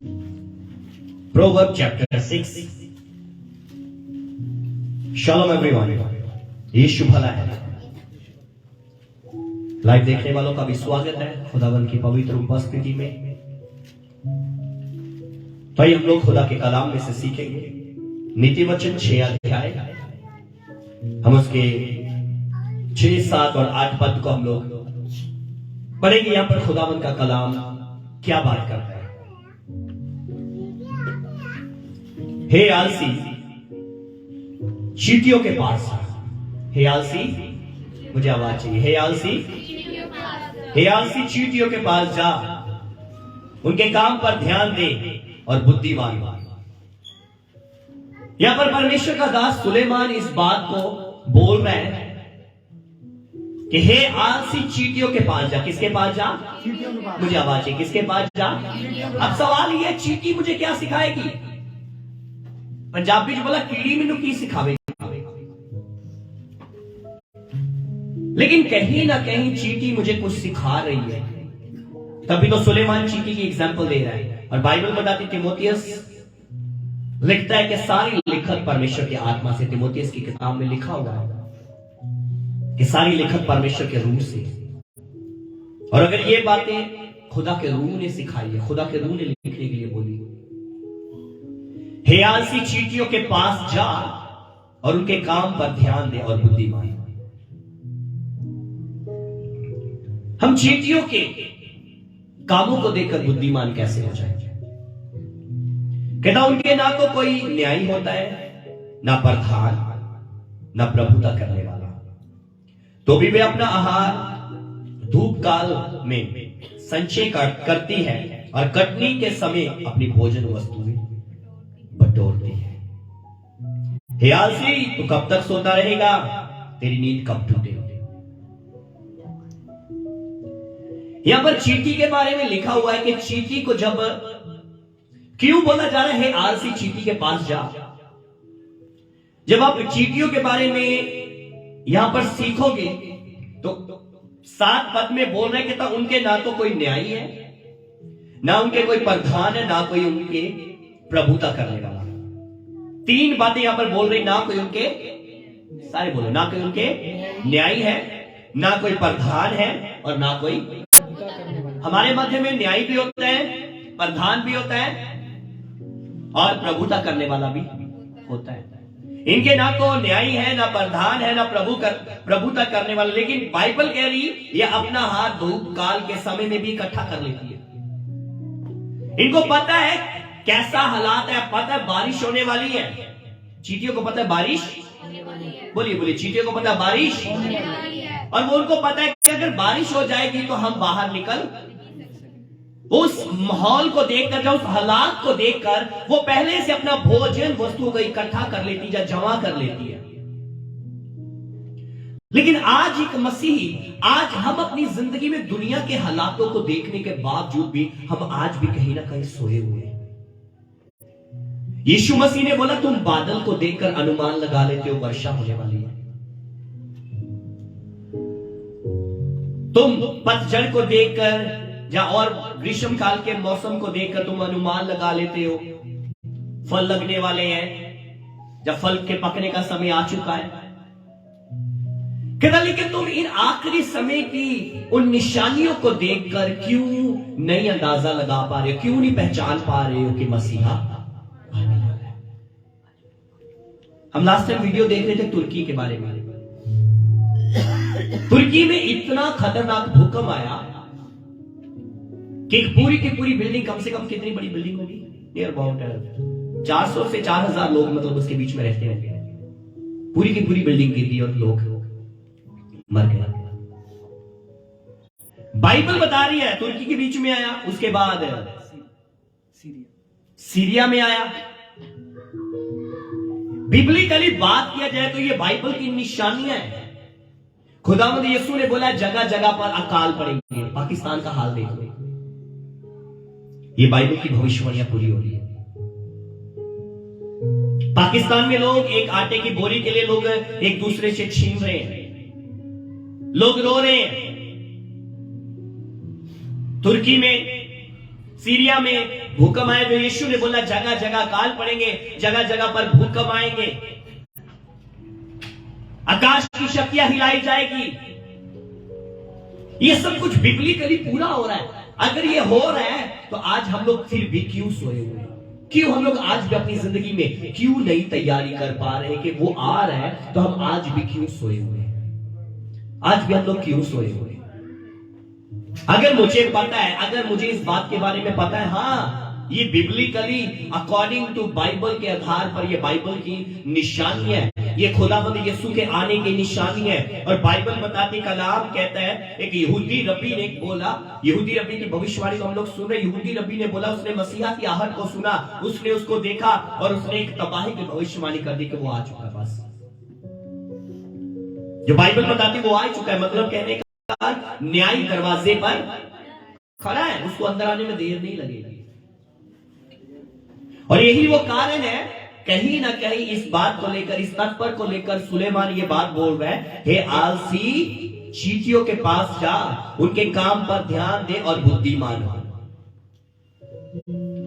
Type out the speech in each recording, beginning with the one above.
Proverbs chapter 6. Shalom everyone. यीशु भला है। Live देखने वालों का भी स्वागत है खुदावन की पवित्र उपस्थिति में। तो हम लोग खुदा के कलाम में से सीखेंगे नीति वचन 6 अध्याय। हम उसके 6, 7 और 8 पद को हम लोग पढ़ेंगे। यहां पर खुदावन का कलाम क्या बात करता है। हे आलसी, चींटियों के पास। हे आलसी, मुझे आवाज चाहिए। हे आलसी, चींटियों के पास जा, उनके काम पर ध्यान दे और बुद्धिमान बन। यहां पर परमेश्वर का दास सुलेमान इस बात को बोल रहे हैं कि हे आलसी, चींटियों के पास जा। किसके पास जा? मुझे आवाज चाहिए। किसके पास जा? अब सवाल ये, चींटी मुझे क्या सिखाएगी? पंजाबी जो बोला, कीड़ी मैनू की सिखावेगी। लेकिन कहीं ना कहीं चींटी मुझे कुछ सिखा रही है। तभी तो सुलेमान चींटी की एग्जांपल दे रहा है। और बाइबल बताती, तिमोथियस लिखता है कि सारी लिखत परमेश्वर की आत्मा से, तिमोथियस की किताब में लिखा हुआ है कि सारी लिखत परमेश्वर के रूह से। और अगर ये बातें खुदा के रूह ने सिखाई है, खुदा के रूह ने लिखने के लिए बोली, हे आलसी, चींटियों के पास जा और उनके काम पर ध्यान दे और बुद्धिमान। हम चींटियों के कामों को देखकर बुद्धिमान कैसे हो जाएंगे? कहता उनके ना तो कोई न्यायी होता है, ना प्रधान, ना प्रभुता करने वाला, तो भी वे अपना आहार धूप काल में संचय करती है और कटनी के समय अपनी भोजन वस्तुएं बटोरती है। हे आलसी, तू कब तक सोता रहेगा? तेरी नींद कब टूटेगी? यहां पर चींटी के बारे में लिखा हुआ है कि चींटी को जब क्यों बोला जा रहा है, हे आलसी, चींटी के पास जा। जब आप चींटियों के बारे में यहां पर सीखोगे तो 7 पद में बोल रहे कि उनके ना तो कोई न्यायी है, ना उनके कोई प्रधान है, ना कोई उनके प्रभुता करने वाला। 3 बातें यहां पर बोल रही। ना कोई उनके, सारे बोलो, ना कोई उनके न्यायी है, ना कोई प्रधान है और ना कोई। हमारे मध्य में न्यायी भी होता है, प्रधान भी होता है और प्रभुता करने वाला भी होता है। इनके ना तो न्यायी है, ना प्रधान है, ना प्रभुता करने वाला। लेकिन बाइबल कह रही ये अपना हाथ धूप काल के समय में भी इकट्ठा कर लेती है। इनको पता है कैसा हालात है, पता है बारिश होने वाली है। चींटियों को पता है बारिश, बोलिए बोलिए, चींटियों को पता है बारिश होने वाली है। और वो उनको पता है कि अगर बारिश हो जाएगी तो हम बाहर निकल, उस माहौल को देखकर, उस हालात को देखकर वो पहले से अपना भोजन वस्तुओं को इकट्ठा कर लेती है, जमा कर लेती है। लेकिन आज एक मसीही, आज हम अपनी जिंदगी में दुनिया के हालातों को देखने के बावजूद भी हम आज भी कहीं ना कहीं सोए हुए हैं। यीशु मसीह ने बोला, तुम बादल को देखकर अनुमान लगा लेते हो वर्षा होने वाली है। तुम पतझड़ को देखकर या और ग्रीष्म काल के मौसम को देखकर तुम अनुमान लगा लेते हो फल लगने वाले हैं, जब फल के पकने का समय आ चुका है। कहता, लेकिन तुम इन आखिरी समय की उन निशानियों को देखकर क्यों नहीं अंदाजा लगा पा रहे हो, क्यों नहीं पहचान पा रहे हो कि मसीहा आने वाला है? हम लास्ट टाइम वीडियो देख रहे थे तुर्की के बारे में। तुर्की में इतना खतरनाक भूकंप आया कि पूरी की पूरी बिल्डिंग, कम से कम कितनी बड़ी बिल्डिंग होगी? नियर अबाउट 400 से 4000 लोग मतलब उसके बीच में रहते होंगे। पूरी की पूरी बिल्डिंग गिर गई और लोग मर गए। बाइबल बता रही है तुर्की के बीच में आया, उसके बाद सीरिया में आया। बिब्लिकली बात किया जाए तो ये बाइबल की निशानियां हैं। खुदावंद यीशु ने बोला जगह जगह पर अकाल पड़ेंगे। पाकिस्तान का हाल देख लो, ये बाइबल की भविष्यवाणियां पूरी हो रही है। पाकिस्तान में लोग एक आटे की बोरी के लिए लोग एक दूसरे से छीन रहे हैं, लोग रो रहे हैं। तुर्की में सीरिया में भूकंप आए तो यीशु ने बोला जगह जगह काल पड़ेंगे, जगह जगह पर भूकंप आएंगे, आकाश की शक्तियां हिलाई जाएगी। ये सब कुछ बिब्लिकली पूरा हो रहा है। अगर ये हो रहा है तो आज हम लोग फिर भी क्यों सोए हुए हैं? क्यों हम लोग आज भी अपनी जिंदगी में क्यों नहीं तैयारी कर पा रहे हैं कि वो आ रहा है? तो हम आज भी क्यों सोए हुए हैं? आज भी हम लोग क्यों सोए हुए हैं? अगर मुझे पता है, अगर मुझे इस बात के बारे में पता है, हाँ ये बिब्लिकली अकॉर्डिंग टू बाइबल के आधार पर ये बाइबल की निशानी है, ये खुदावंद यीशु के आने की निशानी है। और बाइबल बताती, कलाम कहता है, एक यहूदी रब्बी ने बोला, यहूदी रब्बी की भविष्यवाणी को हम लोग सुन रहे, यहूदी रब्बी ने बोला उसने मसीहा की आहट को सुना, उसने उसको देखा और उसने एक तबाही की भविष्यवाणी कर दी कि वो आ चुका है। बस जो बाइबल बताती वो आ चुका है, मतलब कहने का न्याय दरवाजे पर खड़ा है, उसको अंदर आने में देर नहीं लगेगी। और यही वो कारण है, कहीं ना कहीं इस बात को लेकर, इस तत्पर को लेकर सुलेमान ये बात बोल रहा है, हे आलसी चींटियों के पास जा, उनके काम पर ध्यान दे और बुद्धिमान हो।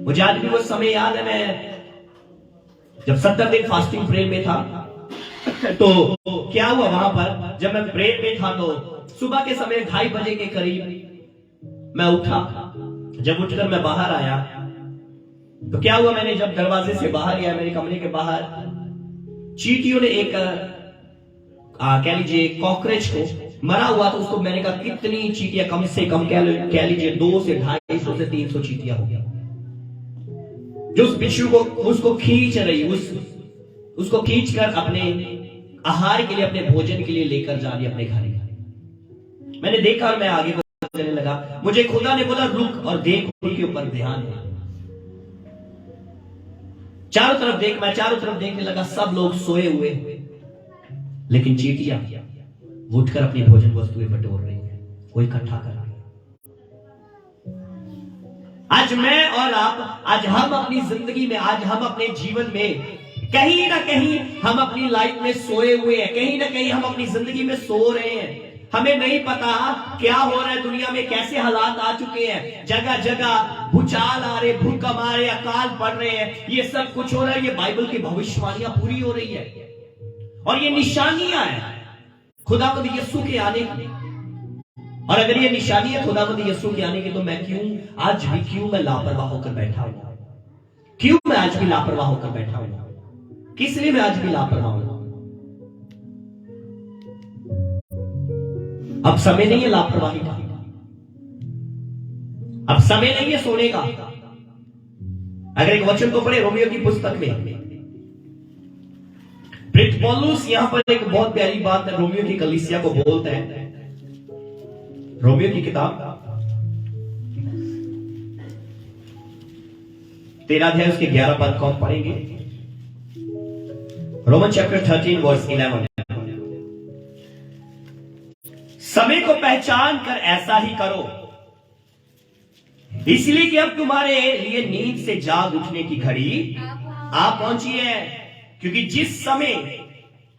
मुझे आज भी वो समय याद है, मैं जब 70 दिन फास्टिंग प्रेयर में था, तो क्या हुआ वहां पर, जब मैं प्रेयर में था तो सुबह के समय 2:30 बजे के करीब मैं उठा। जब उठकर मैं बाहर आया तो क्या हुआ, मैंने जब दरवाजे से बाहर गया, मेरे कमरे के बाहर चींटियों ने एक कह लीजिए कॉकरोच को मरा हुआ, तो उसको मैंने कहा कितनी चींटियां, कम से कम कह लीजिए 200 से 250 से 300 चींटियां हो गया, जो उस बिच्छू को उसको खींच रही, उसको खींचकर अपने आहार के लिए, अपने भोजन के लिए लेकर जा रही अपने घर। मैंने देखा और मैं आगे चलने लगा। मुझे खुदा ने बोला रुक और देख, उनके ऊपर ध्यान दे, चारों तरफ देख। मैं चारों तरफ देखने लगा, सब लोग सोए हुए, लेकिन चींटियां उठकर अपनी भोजन वस्तुएं बटोर रही है, वो इकट्ठा कर रही है। आज मैं और आप, आज हम अपनी जिंदगी में, आज हम अपने जीवन में कहीं ना कहीं हम अपनी लाइफ में सोए हुए हैं, कहीं ना कहीं हम अपनी जिंदगी में सो रहे हैं। हमें नहीं पता क्या हो रहा है दुनिया में, कैसे हालात आ चुके हैं, जगह जगह भूचाल आ रहे, भूकंप आ रहे, अकाल पड़ रहे हैं, ये सब कुछ हो रहा है। ये बाइबल की भविष्यवाणियां पूरी हो रही है और ये निशानियां हैं खुदावंद यीशु के आने की। और अगर ये निशानी है खुदावंद यीशु के आने की, तो मैं क्यों आज भी, क्यों मैं लापरवाह होकर बैठा हूं? क्यों मैं आज भी लापरवाह होकर बैठा हूं? किस लिए मैं आज भी लापरवाह हूं? अब समय नहीं है लापरवाही का, अब समय नहीं है सोने का। अगर एक वचन को पढ़े रोमियो की पुस्तक में, प्रेरित पौलुस यहां पर एक बहुत प्यारी बात है रोमियो की कलीसिया को बोलते हैं। रोमियो की किताब 13 अध्याय उसके 11 पद को हम पढ़ेंगे। Roman chapter 13 verse 11। समय को पहचान कर ऐसा ही करो, इसलिए कि अब तुम्हारे लिए नींद से जाग उठने की घड़ी आ पहुंची है, क्योंकि जिस समय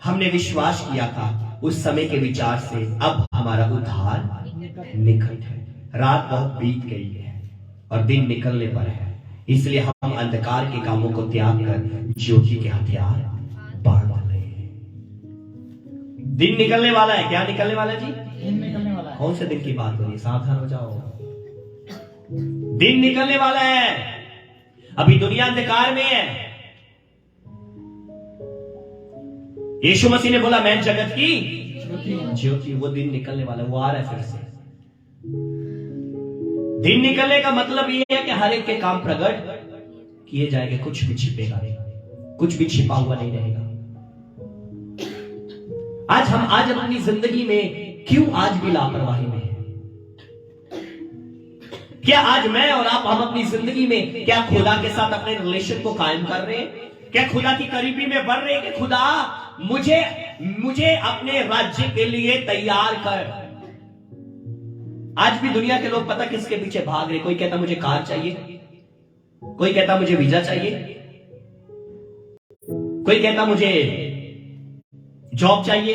हमने विश्वास किया था उस समय के विचार से अब हमारा उद्धार निकट है। रात बहुत बीत गई है और दिन निकलने पर है, इसलिए हम अंधकार के कामों को त्याग कर ज्योति के हथियार बाढ़ वाले हैं। दिन निकलने वाला है। क्या निकलने वाला है जी? दिन निकलने वाला है। कौन से दिन की बात हो रही है? सावधान हो जाओ, दिन निकलने वाला है। अभी दुनिया अंधकार में है। यीशु मसीह ने बोला मैं जगत की ज्योति। वो दिन निकलने वाला, वो आ रहा है फिर से। दिन निकलने का मतलब ये है कि हर एक के काम प्रकट किए जाएंगे, कुछ भी छिपेगा नहीं, कुछ भी छिपा हुआ नहीं रहेगा। आज अपनी जिंदगी में क्यों आज भी लापरवाही में है? क्या आज मैं और आप, हम अपनी जिंदगी में क्या खुदा के साथ अपने रिलेशन को कायम कर रहे हैं? क्या खुदा की करीबी में बढ़ रहे हैं कि खुदा मुझे अपने राज्य के लिए तैयार कर? आज भी दुनिया के लोग पता किसके पीछे भाग रहे? कोई कहता मुझे कार चाहिए, कोई कहता मुझे वीजा चाहिए, कोई कहता मुझे जॉब चाहिए,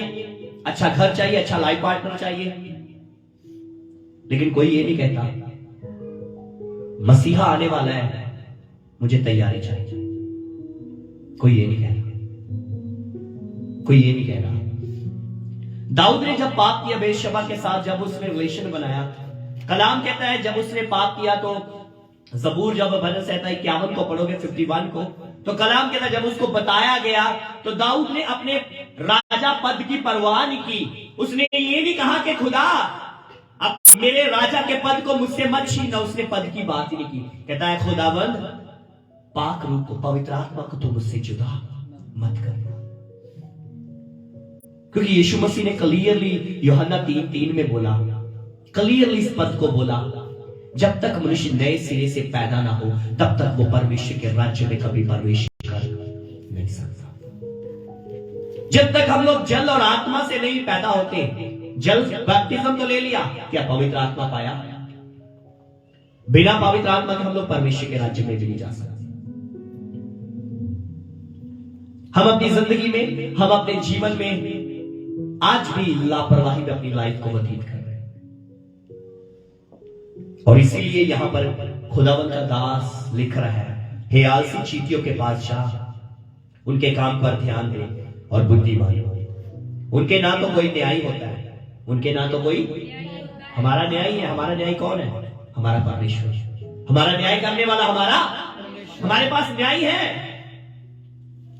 अच्छा घर चाहिए, अच्छा लाइफ पार्टनर चाहिए। लेकिन कोई ये नहीं कहता मसीहा आने वाला है, मुझे तैयारी चाहिए। कोई ये नहीं कह रहा, कोई ये नहीं कह रहा। दाऊद ने जब पाप किया बेशबा के साथ, जब उसने रिलेशन बनाया, कलाम कहता है जब उसने पाप किया तो जबूर जब भजन संहिता 51 को पढ़ोगे 51 को, तो कलाम कहता है जब उसको बताया गया तो दाऊद ने अपने राजा पद की परवाह नहीं की। उसने ये नहीं कहा कि खुदा अब मेरे राजा के पद को मुझसे मत छीनना, उसने पद की बात ही नहीं की। कहता है खुदावंद पाक रूप को, पवित्र आत्मा को तो मुझसे जुदा मत करना, क्योंकि यीशु मसीह ने क्लियरली यूहन्ना 3:3 में बोला, क्लियरली इस पद को बोला, जब तक मनुष्य नए सिरे से पैदा ना हो तब तक वो परमेश्वर के राज्य में कभी प्रवेश कर नहीं सकता। जब तक हम लोग जल और आत्मा से नहीं पैदा होते, जल बैप्टिज्म तो ले लिया, क्या पवित्र आत्मा पाया? बिना पवित्र आत्मा के हम लोग परमेश्वर के राज्य में भी नहीं जा सकते। हम अपनी जिंदगी में, हम अपने जीवन में आज भी लापरवाही में अपनी लाइफ को व्यतीत कर रहे हैं, और इसीलिए यहां पर खुदावंद का दास लिख रहा है, हे आलसी चींटियों के पास जा, उनके काम पर ध्यान दे और बुद्धिमान हो। उनके ना तो कोई न्याय होता है, उनके ना तो कोई, हमारा न्याय है। हमारा न्याय कौन है? हमारा परमेश्वर। हमारा न्याय करने वाला हमारे पास न्याय है,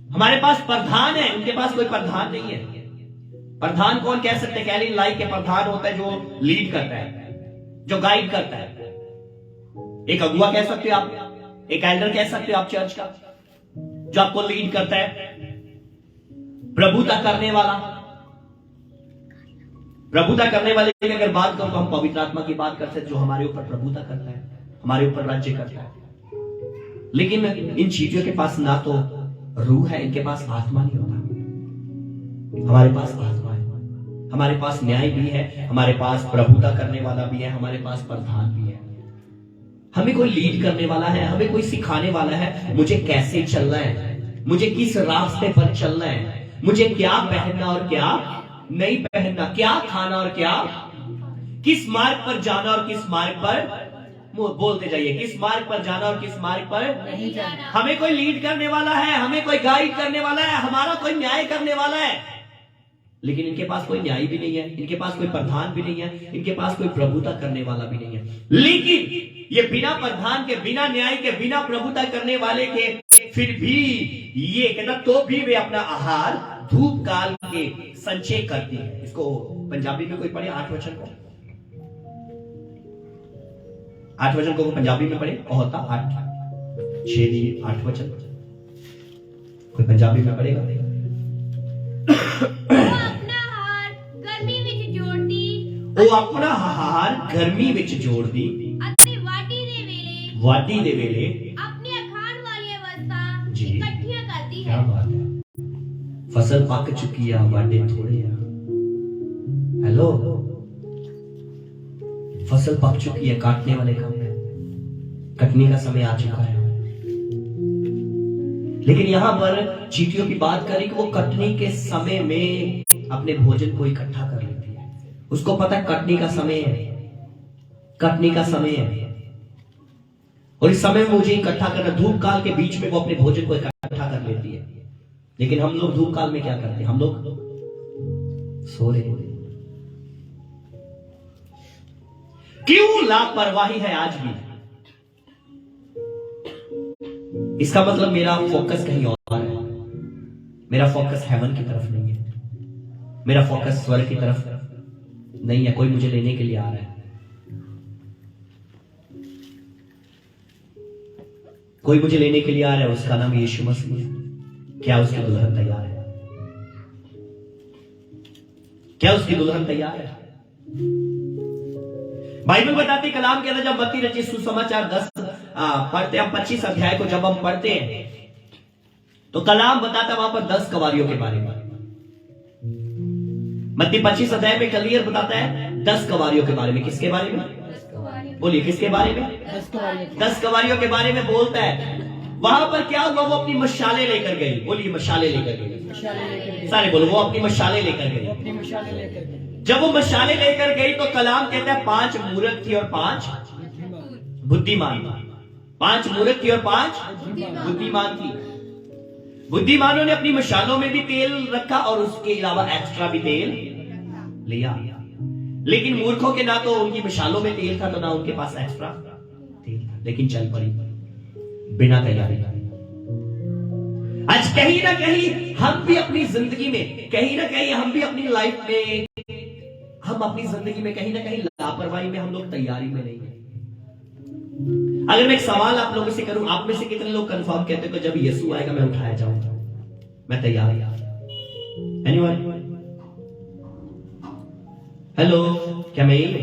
हमारे पास प्रधान है, उनके पास कोई प्रधान नहीं है। प्रधान कौन कह सकते हैं? कैलिन लाइफ के प्रधान होता है जो लीड करता है, जो गाइड करता है। एक अगुआ कह सकते हो आप, एक एल्डर कह सकते हो आप चर्च का, जो आपको लीड करता है। प्रभुता करने वाला, प्रभुता करने वाले की अगर बात करो तो हम पवित्र आत्मा की बात करते हैं, जो हमारे ऊपर प्रभुता करता है, हमारे ऊपर राज्य करता है। लेकिन इन चीजों के पास ना तो रूह है, इनके पास आत्मा नहीं होता। हमारे पास आत्मा है, हमारे पास न्याय भी है, हमारे पास प्रभुता करने वाला भी है, हमारे पास प्रधान भी है। हमें कोई लीड करने वाला है, हमें कोई सिखाने वाला है, मुझे कैसे चलना है, मुझे किस रास्ते पर चलना है, मुझे क्या पहनना और क्या नहीं पहनना, क्या खाना और क्या, किस मार्ग पर जाना और किस मार्ग पर, बोलते जाइए, किस मार्ग पर जाना और किस मार्ग पर नहीं जाना। हमें कोई लीड करने वाला है, हमें कोई गाइड करने वाला है, हमारा कोई न्याय करने वाला है। लेकिन इनके पास कोई न्याय भी नहीं है, इनके पास कोई प्रधान भी नहीं है, इनके पास कोई प्रभुता करने वाला भी नहीं है। लेकिन ये बिना प्रधान के, बिना न्याय के, बिना प्रभुता करने वाले के, फिर भी ये कहता तो भी वे अपना आहार धूप काल के संचय करती है। इसको पंजाबी में कोई पढ़े 8 वचन को, 8 वचन को पंजाबी में पढ़े, और होता 8 वचन, कोई पंजाबी में पढ़ेगा? वो अपना हार गर्मी विच जोड़ दी, वाटी दे वेले अपनी खान वाली अवस्था जी इकट्ठियां करती क्या है। बात है। फसल पक चुकी है, वाटे थोड़े हैं। हेलो, फसल पक चुकी है, काटने वाले कम है, कटने का समय आ चुका है। लेकिन यहां पर चींटियों की बात करें कि वो कटने के समय में अपने भोजन को इकट्ठा कर लेती है। उसको पता है कटने का समय है, कटने का समय है, और इस समय में मुझे इकट्ठा करना। धूप काल के बीच में वो अपने भोजन को इकट्ठा कर लेती है। लेकिन हम लोग धूप काल में क्या करते हैं? हम लोग सो रहे हैं। क्यों लापरवाही है आज भी? इसका मतलब मेरा फोकस कहीं और है, मेरा फोकस हेवन की तरफ नहीं है, मेरा फोकस स्वर्ग की तरफ नहीं है। कोई मुझे लेने के लिए आ रहा है, कोई मुझे लेने के लिए आ रहा है, उसका नाम यीशु मसीह है। क्या उसकी दुल्हन तैयार है? क्या उसकी दुल्हन तैयार है? बाइबल बताती, कलाम के अंदर जब मत्ती रचित सुसमाचार 10 पढ़ते हम 25 अध्याय को जब हम पढ़ते हैं तो कलाम बताता वहां पर 10 कवारियों के बारे में। मत्ती 25 अध्याय में क्लियर बताता है 10 कवारियों के बारे में। किसके बारे में? बोलिए, किसके बारे में? 10 कवारियों के बारे में बोलता है। वहां पर क्या हुआ? वो अपनी मशाले लेकर गई। बोलिए, मशाले लेकर गई। सारे बोलो, वो अपनी मशाले लेकर गई। जब वो मशाले लेकर गई तो कलाम कहता है 5 मूर्ख थी और 5 बुद्धिमान। 5 मूर्ख थी और 5 बुद्धिमान थी। बुद्धिमानों ने अपनी मशालों में भी तेल रखा और उसके अलावा एक्स्ट्रा भी तेल लिया, लेकिन मूर्खों के ना तो उनकी मशालों में तेल था तो ना उनके पास एक्स्ट्रा तेल था, लेकिन चल पड़ी बिना तैयारी। आज कहीं ना कहीं हम भी अपनी जिंदगी में, कहीं ना कहीं हम भी अपनी लाइफ में, हम अपनी जिंदगी में कहीं ना कहीं लापरवाही में, हम लोग तैयारी में नहीं है। अगर मैं एक सवाल आप लोगों से करूं, आप में से कितने लोग कंफर्म कहते हो कि जब यीशु आएगा मैं उठाया जाऊंगा, मैं तैयार हूं? एनीवन? हेलो, क्या मैं यही हूं?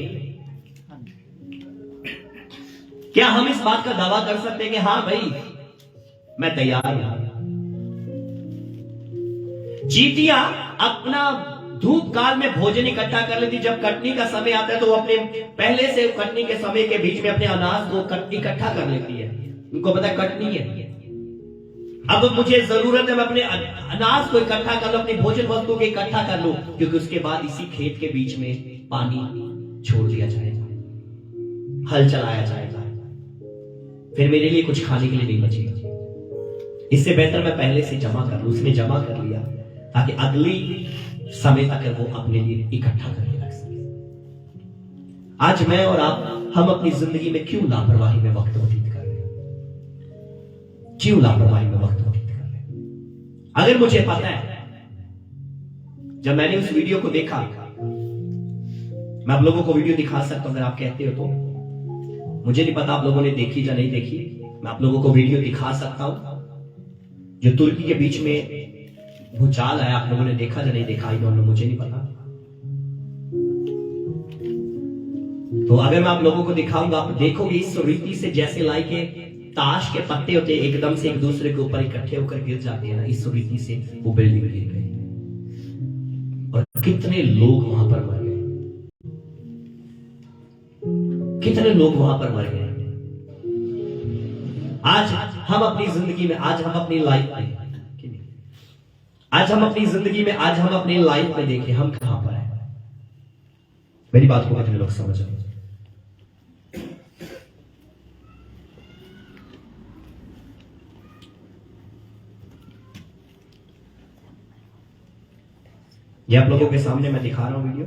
क्या हम इस बात का दावा कर सकते हैं कि हाँ भाई मैं तैयार हूं? चींटियां अपना धूप काल में भोजन इकट्ठा कर लेती, जब कटनी का समय आता है तो वो अपने पहले से कटनी के समय के बीच में अपने अनाज को इकट्ठा कर लेती है। उनको पता है कटनी है, अब मुझे जरूरत है मैं अपने अनाज को इकट्ठा कर लूं, अपनी भोजन वस्तु को इकट्ठा कर लूं, क्योंकि उसके बाद इसी खेत के बीच में पानी छोड़ दिया जाएगा, हल चलाया जाएगा, फिर मेरे लिए कुछ खाने के लिए नहीं बचेगा। इससे बेहतर मैं पहले से जमा कर लूं। उसने जमा कर लिया ताकि अगली समय तक वो अपने लिए इकट्ठा करके रख सके। आज मैं और आप, हम अपनी जिंदगी में क्यों लापरवाही में वक्त व्यतीत कर रहे हैं? क्यों लापरवाही में वक्त व्यतीत कर रहे हैं? अगर मुझे पता है, जब मैंने उस वीडियो को देखा, मैं आप लोगों को वीडियो दिखा सकता हूं अगर आप कहते हो तो, मुझे नहीं पता आप लोगों ने देखी या नहीं देखी, मैं आप लोगों को वीडियो दिखा सकता हूं जो तुर्की के बीच में भूचाल आया। आप लोगों ने देखा या नहीं देखा, आई डोंट नो, मुझे नहीं पता। तो अगर मैं आप लोगों को दिखाऊंगा, आप देखोगे इस रीति से जैसे लाई के ताश के पत्ते होते हैं, एकदम से एक दूसरे के ऊपर इकट्ठे होकर गिर जाते हैं ना, इस रीति से वो बिल्डिंग गिर गई और कितने लोग वहां पर मर गए, कितने लोग वहां पर मर गए। आज हम अपनी जिंदगी में, आज हम अपनी लाइफ में, आज हम अपनी जिंदगी में, आज हम अपनी लाइफ में देखें हम कहां पर हैं। मेरी बात को कितने लोग समझ रहे हैं? ये आप लोगों के सामने मैं दिखा रहा हूं वीडियो।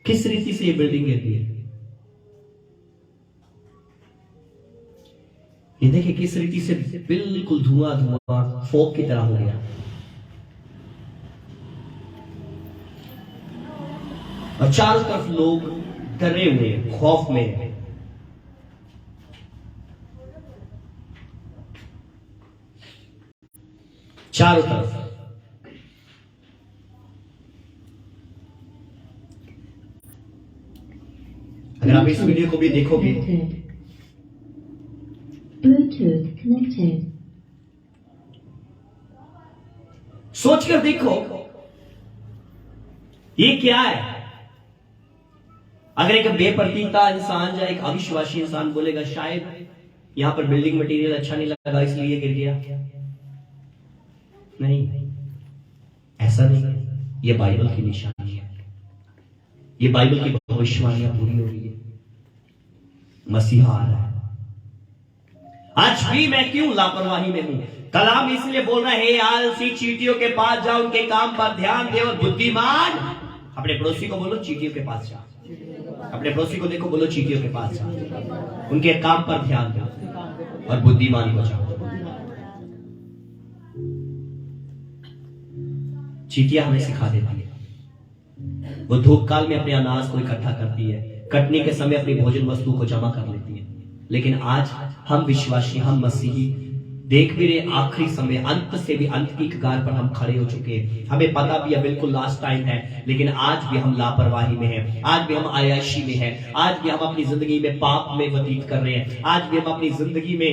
किस रीति से ये बिल्डिंग गिरती है, ये देखिए किस रीति से बिल्कुल धुआं धुआं फोक की तरह हो गया और चारों तरफ लोग डरे हुए, खौफ में। चारों तरफ अगर आप इस वीडियो को भी देखोगे, Bluetooth connected. सोचकर देखो ये क्या है। अगर एक बेपरतीता इंसान या एक अविश्वासी इंसान बोलेगा शायद यहां पर बिल्डिंग मटेरियल अच्छा नहीं लगा इसलिए गिर गया, नहीं, ऐसा नहीं। ये बाइबल की निशानी है, ये बाइबल की भविष्यवाणियां पूरी हो रही है। मसीहा आ रहा है। आज भी मैं क्यों लापरवाही में हूं? कलाम इसलिए बोल रहा है, आलसी चींटियों के पास जाओ, उनके काम पर ध्यान दे, और बुद्धिमान, अपने पड़ोसी को बोलो चींटियों के पास जा, अपने पड़ोसी को देखो, बोलो चींटियों के पास जा, उनके काम पर ध्यान दो और बुद्धिमान को जाओ। चींटियां हमें सिखा देती है, वो धूप काल में अपने अनाज को इकट्ठा करती है, कटने के समय अपनी भोजन वस्तु को जमा कर लेती है। लेकिन आज हम विश्वासी, हम मसीही देख भी रहे आखिरी समय, अंत से भी अंत की कगार पर हम खड़े हो चुके हैं। हमें पता भी है बिल्कुल लास्ट टाइम है, लेकिन आज भी हम लापरवाही में हैं, आज भी हम अय्याशी में हैं, आज भी हम अपनी जिंदगी में पाप में व्यतीत कर रहे हैं, आज भी हम अपनी जिंदगी में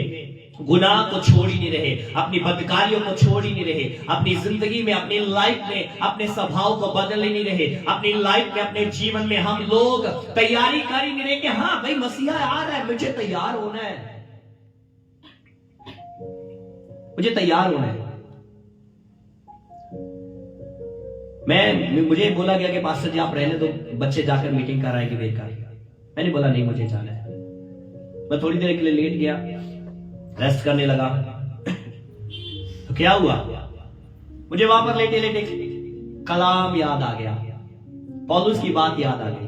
गुनाह को छोड़ ही नहीं रहे, अपनी बदकारियों को छोड़ ही नहीं रहे, अपनी जिंदगी में, अपनी लाइफ में अपने स्वभाव को बदल ही नहीं रहे, अपनी लाइफ में, अपने जीवन में हम लोग तैयारी कर ही नहीं रहे कि हाँ भाई मसीहा आ रहा है, मुझे तैयार होना है, मुझे तैयार होना है। मुझे बोला गया कि पास्टर जी आप रहने दो, बच्चे जाकर मीटिंग कर रहे हैं कि बेकार। मैंने बोला नहीं, मुझे जाना है। मैं थोड़ी देर के लिए लेट गया, रेस्ट करने लगा। तो क्या हुआ, मुझे वहां पर लेटे लेटे कलाम याद आ गया, पौलुस की बात याद आ गई।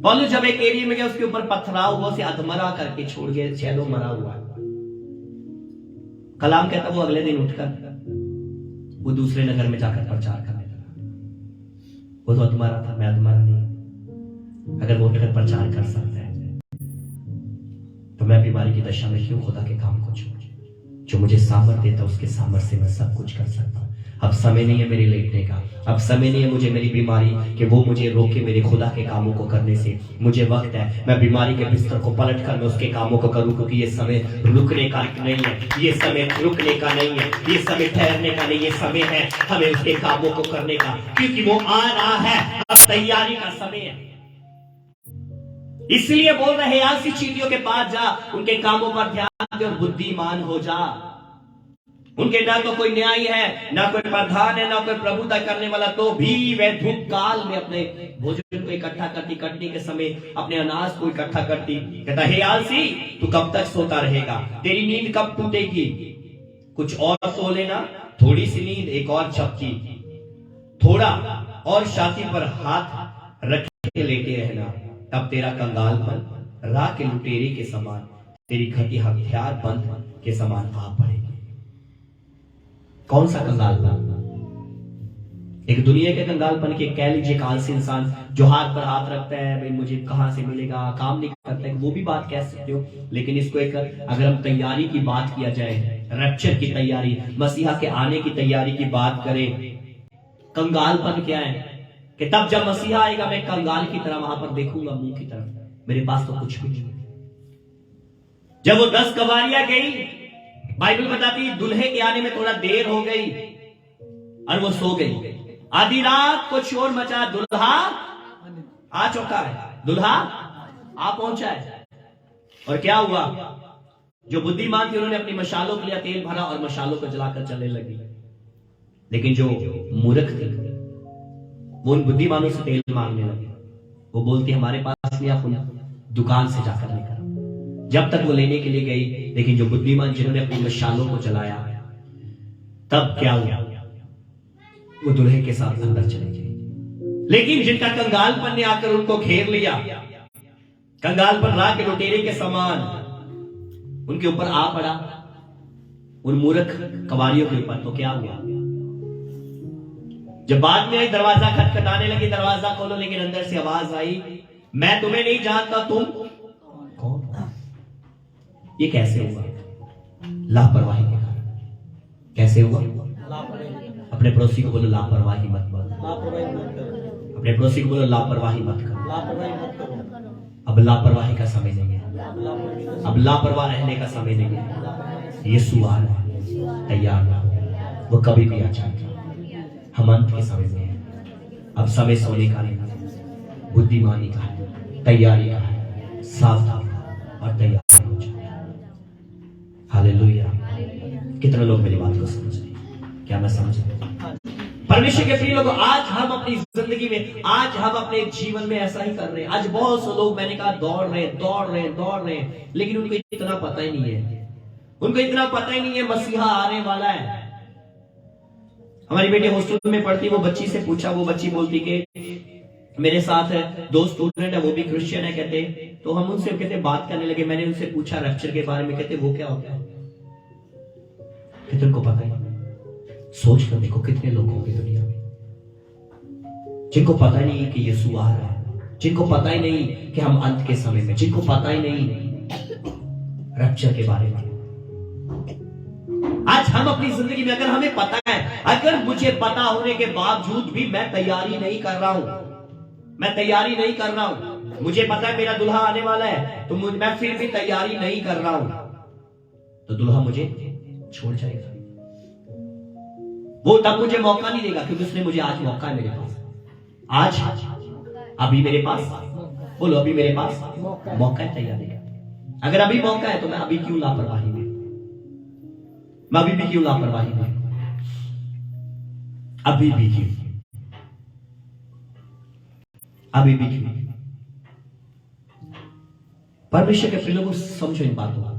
पौलुस जब एक एरिया में गया, उसके ऊपर पथराव हुआ, उसे अधमरा करके छोड़ गए, शैलो मरा हुआ है। कलाम कहता वो अगले दिन उठकर वो दूसरे नगर में जाकर प्रचार करने लगा। वो तो अधमरा था, मैं अधमरा नहीं। अगर वो उठकर प्रचार कर सकता है तो मैं बीमारी की दशा में क्यों खुदा के काम को छोड़? जो मुझे सामर्थ देता उसके सामर्थ्य से मैं सब कुछ कर सकता हूं। अब समय नहीं है मेरे लेटने का, अब समय नहीं है मुझे मेरी बीमारी कि वो मुझे रोके मेरे खुदा के कामों को करने से। मुझे वक्त है मैं बीमारी के बिस्तर को पलट कर मैं उसके कामों को करूं, क्योंकि ये समय रुकने का नहीं है, ये समय रुकने का नहीं है, ये समय ठहरने का नहीं, ये समय है हमें उसके कामों को करने का, क्योंकि वो आ रहा है। अब तैयारी का समय है। इसलिए बोल रहे आलसी चींटियों के पास जा, उनके कामों पर ध्यान दे और बुद्धिमान हो जा। उनके ना तो कोई न्याय है, ना कोई प्रधान है, ना कोई प्रभुता करने वाला, तो भी वह धूप काल में अपने भोजन को इकट्ठा करती, कटने के समय अपने अनाज को इकट्ठा करती। कहता हे आलसी, तू कब तक सोता रहेगा? तेरी नींद कब टूटेगी? कुछ और सो लेना, थोड़ी सी नींद, एक और झपकी, थोड़ा और छाती पर हाथ रख के लेटे रहना। तब तेरा कंगालपन राह के लुटेरे के समान, तेरी घटी हथियार बंद के समान आ पड़ेगी। कौन सा कंगालपन? एक दुनिया के कंगालपन के, कह लीजिए आलसी इंसान जो हाथ पर हाथ रखता है, भाई मुझे कहां से मिलेगा, काम नहीं करता है, वो भी बात कह सकते हो। लेकिन इसको एक अगर हम तैयारी की बात किया जाए, रैप्चर की तैयारी, मसीहा के आने की तैयारी की बात करें, कंगालपन क्या है कि तब जब मसीहा आएगा मैं कंगाल की तरह वहां पर देखूंगा, मुंह की तरफ, मेरे पास तो कुछ भी नहीं। जब वो 10 कवारियां गई, बाइबल बताती दुल्हे के आने में थोड़ा देर हो गई और वो सो गई। आधी रात को शोर मचा, दुल्हा आ चुका है, दुल्हा आ पहुंचा है। और क्या हुआ? जो बुद्धिमान थे उन्होंने अपनी मशालों के लिए तेल भरा और मशालों को जलाकर चलने लगी। लेकिन जो मूर्ख थे वो उन बुद्धिमानों से तेल मांगने लगे। वो बोलती हमारे पास नहीं, आप उन दुकान से जाकर लेकर। जब तक वो लेने के लिए गई, लेकिन जो बुद्धिमान जिन्होंने अपनी मशालों को जलाया, तब क्या हुआ? वो दुल्हे के साथ अंदर चले गए। लेकिन जिनका कंगालपन ने आकर उनको घेर लिया, कंगालपन राह के लुटेरे के समान उनके ऊपर आ पड़ा, उन मूर्ख कवारियों के ऊपर, तो क्या हुआ? जब बाद में दरवाजा खटखटाने लगी, दरवाजा खोलो, लेकिन अंदर से आवाज आई, मैं तुम्हें नहीं जानता, तुम कौन? ये कैसे हुआ? लापरवाही के कारण। कैसे हुआ? अपने पड़ोसी को बोलो लापरवाही मत करो। अपने पड़ोसी को बोलो लापरवाही मत करो। अब लापरवाही का समय नहीं है, अब लापरवाह रहने का समय नहीं है। यीशु आ रहा है, तैयार ना हो, वो कभी भी आ जाएगा। हम अंत के समय में हैं। अब समय सोने का नहीं, बुद्धिमानी का है, तैयारी का है। सावधान और तैयार हो जाए। हालेलुया। कितने लोग मेरी बात को समझ रहे? क्या मैं समझ रहा? परमेश्वर के प्रिय लोगों, आज हम अपनी जिंदगी में, आज हम अपने जीवन में ऐसा ही कर रहे हैं। आज बहुत से लोग, मैंने कहा, दौड़ रहे हैं, लेकिन उनको इतना पता ही नहीं है, उनको इतना पता ही नहीं है मसीहा आने वाला है। हमारी बेटी हॉस्टल में पढ़ती, वो बच्ची से पूछा, वो बच्ची बोलती कि मेरे साथ दो स्टूडेंट है, वो भी क्रिश्चियन है, कहते। तो हम उनसे कहते बात करने लगे। मैंने उनसे पूछा रैप्चर के बारे में, कहते वो क्या होता है? कहते उनको पता ही नहीं। सोच कर देखो कितने लोग होंगे दुनिया में जिनको पता ही नहीं कि यीशु आ रहा है, जिनको पता ही नहीं कि हम अंत के समय में, जिनको पता ही नहीं रैप्चर के बारे में। आज हम अपनी जिंदगी में, अगर हमें पता है, अगर मुझे पता होने के बावजूद भी मैं तैयारी नहीं कर रहा हूं, मैं तैयारी नहीं कर रहा हूं, मुझे पता है मेरा दुल्हा आने वाला है, तो मैं फिर भी तैयारी नहीं कर रहा हूं, तो दुल्हा मुझे छोड़ जाएगा। वो तब मुझे मौका नहीं देगा, क्योंकि उसने मुझे आज मौका है मेरे पास, आज अभी मेरे पास, बोलो अभी मेरे पास मौका है तैयारी का। अगर अभी मौका है तो मैं अभी क्यों लापरवाही में, मैं अभी भी क्यों लापरवाही में, अभी भी क्यों, अभी भी क्यों। परमेश्वर के प्रिय लोगों, समझो इन बातों को।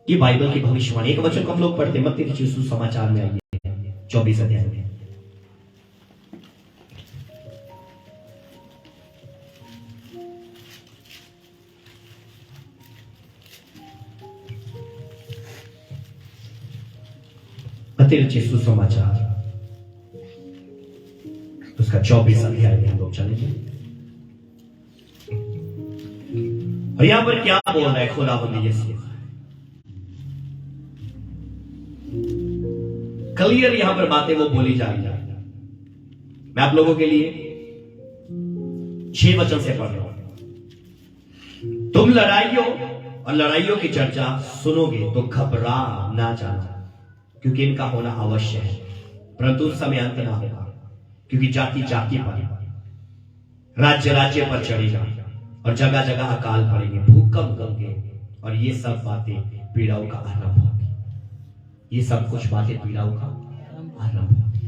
ये बाइबल की भविष्यवाणी, एक वचन को हम लोग पढ़ते मत्ती रचित सुसमाचार में, आइए 24 अध्याय में। मत्ती रचित सुसमाचार उसका 24 अध्याय में हम लोग चलेंगे। और यहां पर क्या बोल रहा है खुदावंद यीशु, क्लियर यहां पर बातें वो बोली जा रही है। मैं आप लोगों के लिए 6 वचन से पढ़ रहा हूं। तुम लड़ाइयों और लड़ाइयों की चर्चा सुनोगे तो घबरा ना जाना, क्योंकि इनका होना अवश्य है, परंतु समय अंत ना होगा। क्योंकि जाति जाति पर, राज्य राज्य पर चढ़ेगा और जगह जगह अकाल पड़ेंगे, भूकंप होंगे, और ये सब बातें पीड़ाओं का आरंभ होगी। ये सब कुछ बातें पीड़ाओं का आरंभ होगी।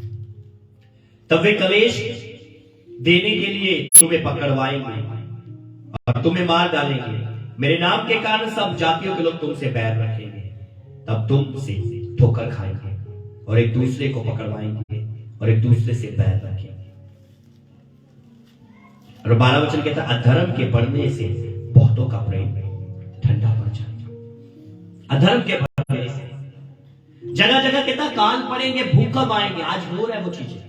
तब वे कलेश देने के लिए तुम्हें पकड़वाएंगे और तुम्हें मार डालेंगे। मेरे नाम के कारण सब जातियों के लोग तुमसे बैर रखेंगे। तब तुमसे ठोकर खाएंगे और एक दूसरे को पकड़वाएंगे और एक दूसरे से बैर रखेंगे। और 12 वचन कहता है, अधर्म के बढ़ने से बहुतों का प्रेम ठंडा पड़ जाएगा। अधर्म के बढ़ने से जगह जगह कहता काल पड़ेंगे, भूकंप आएंगे। आज हो रहा है वो चीजें,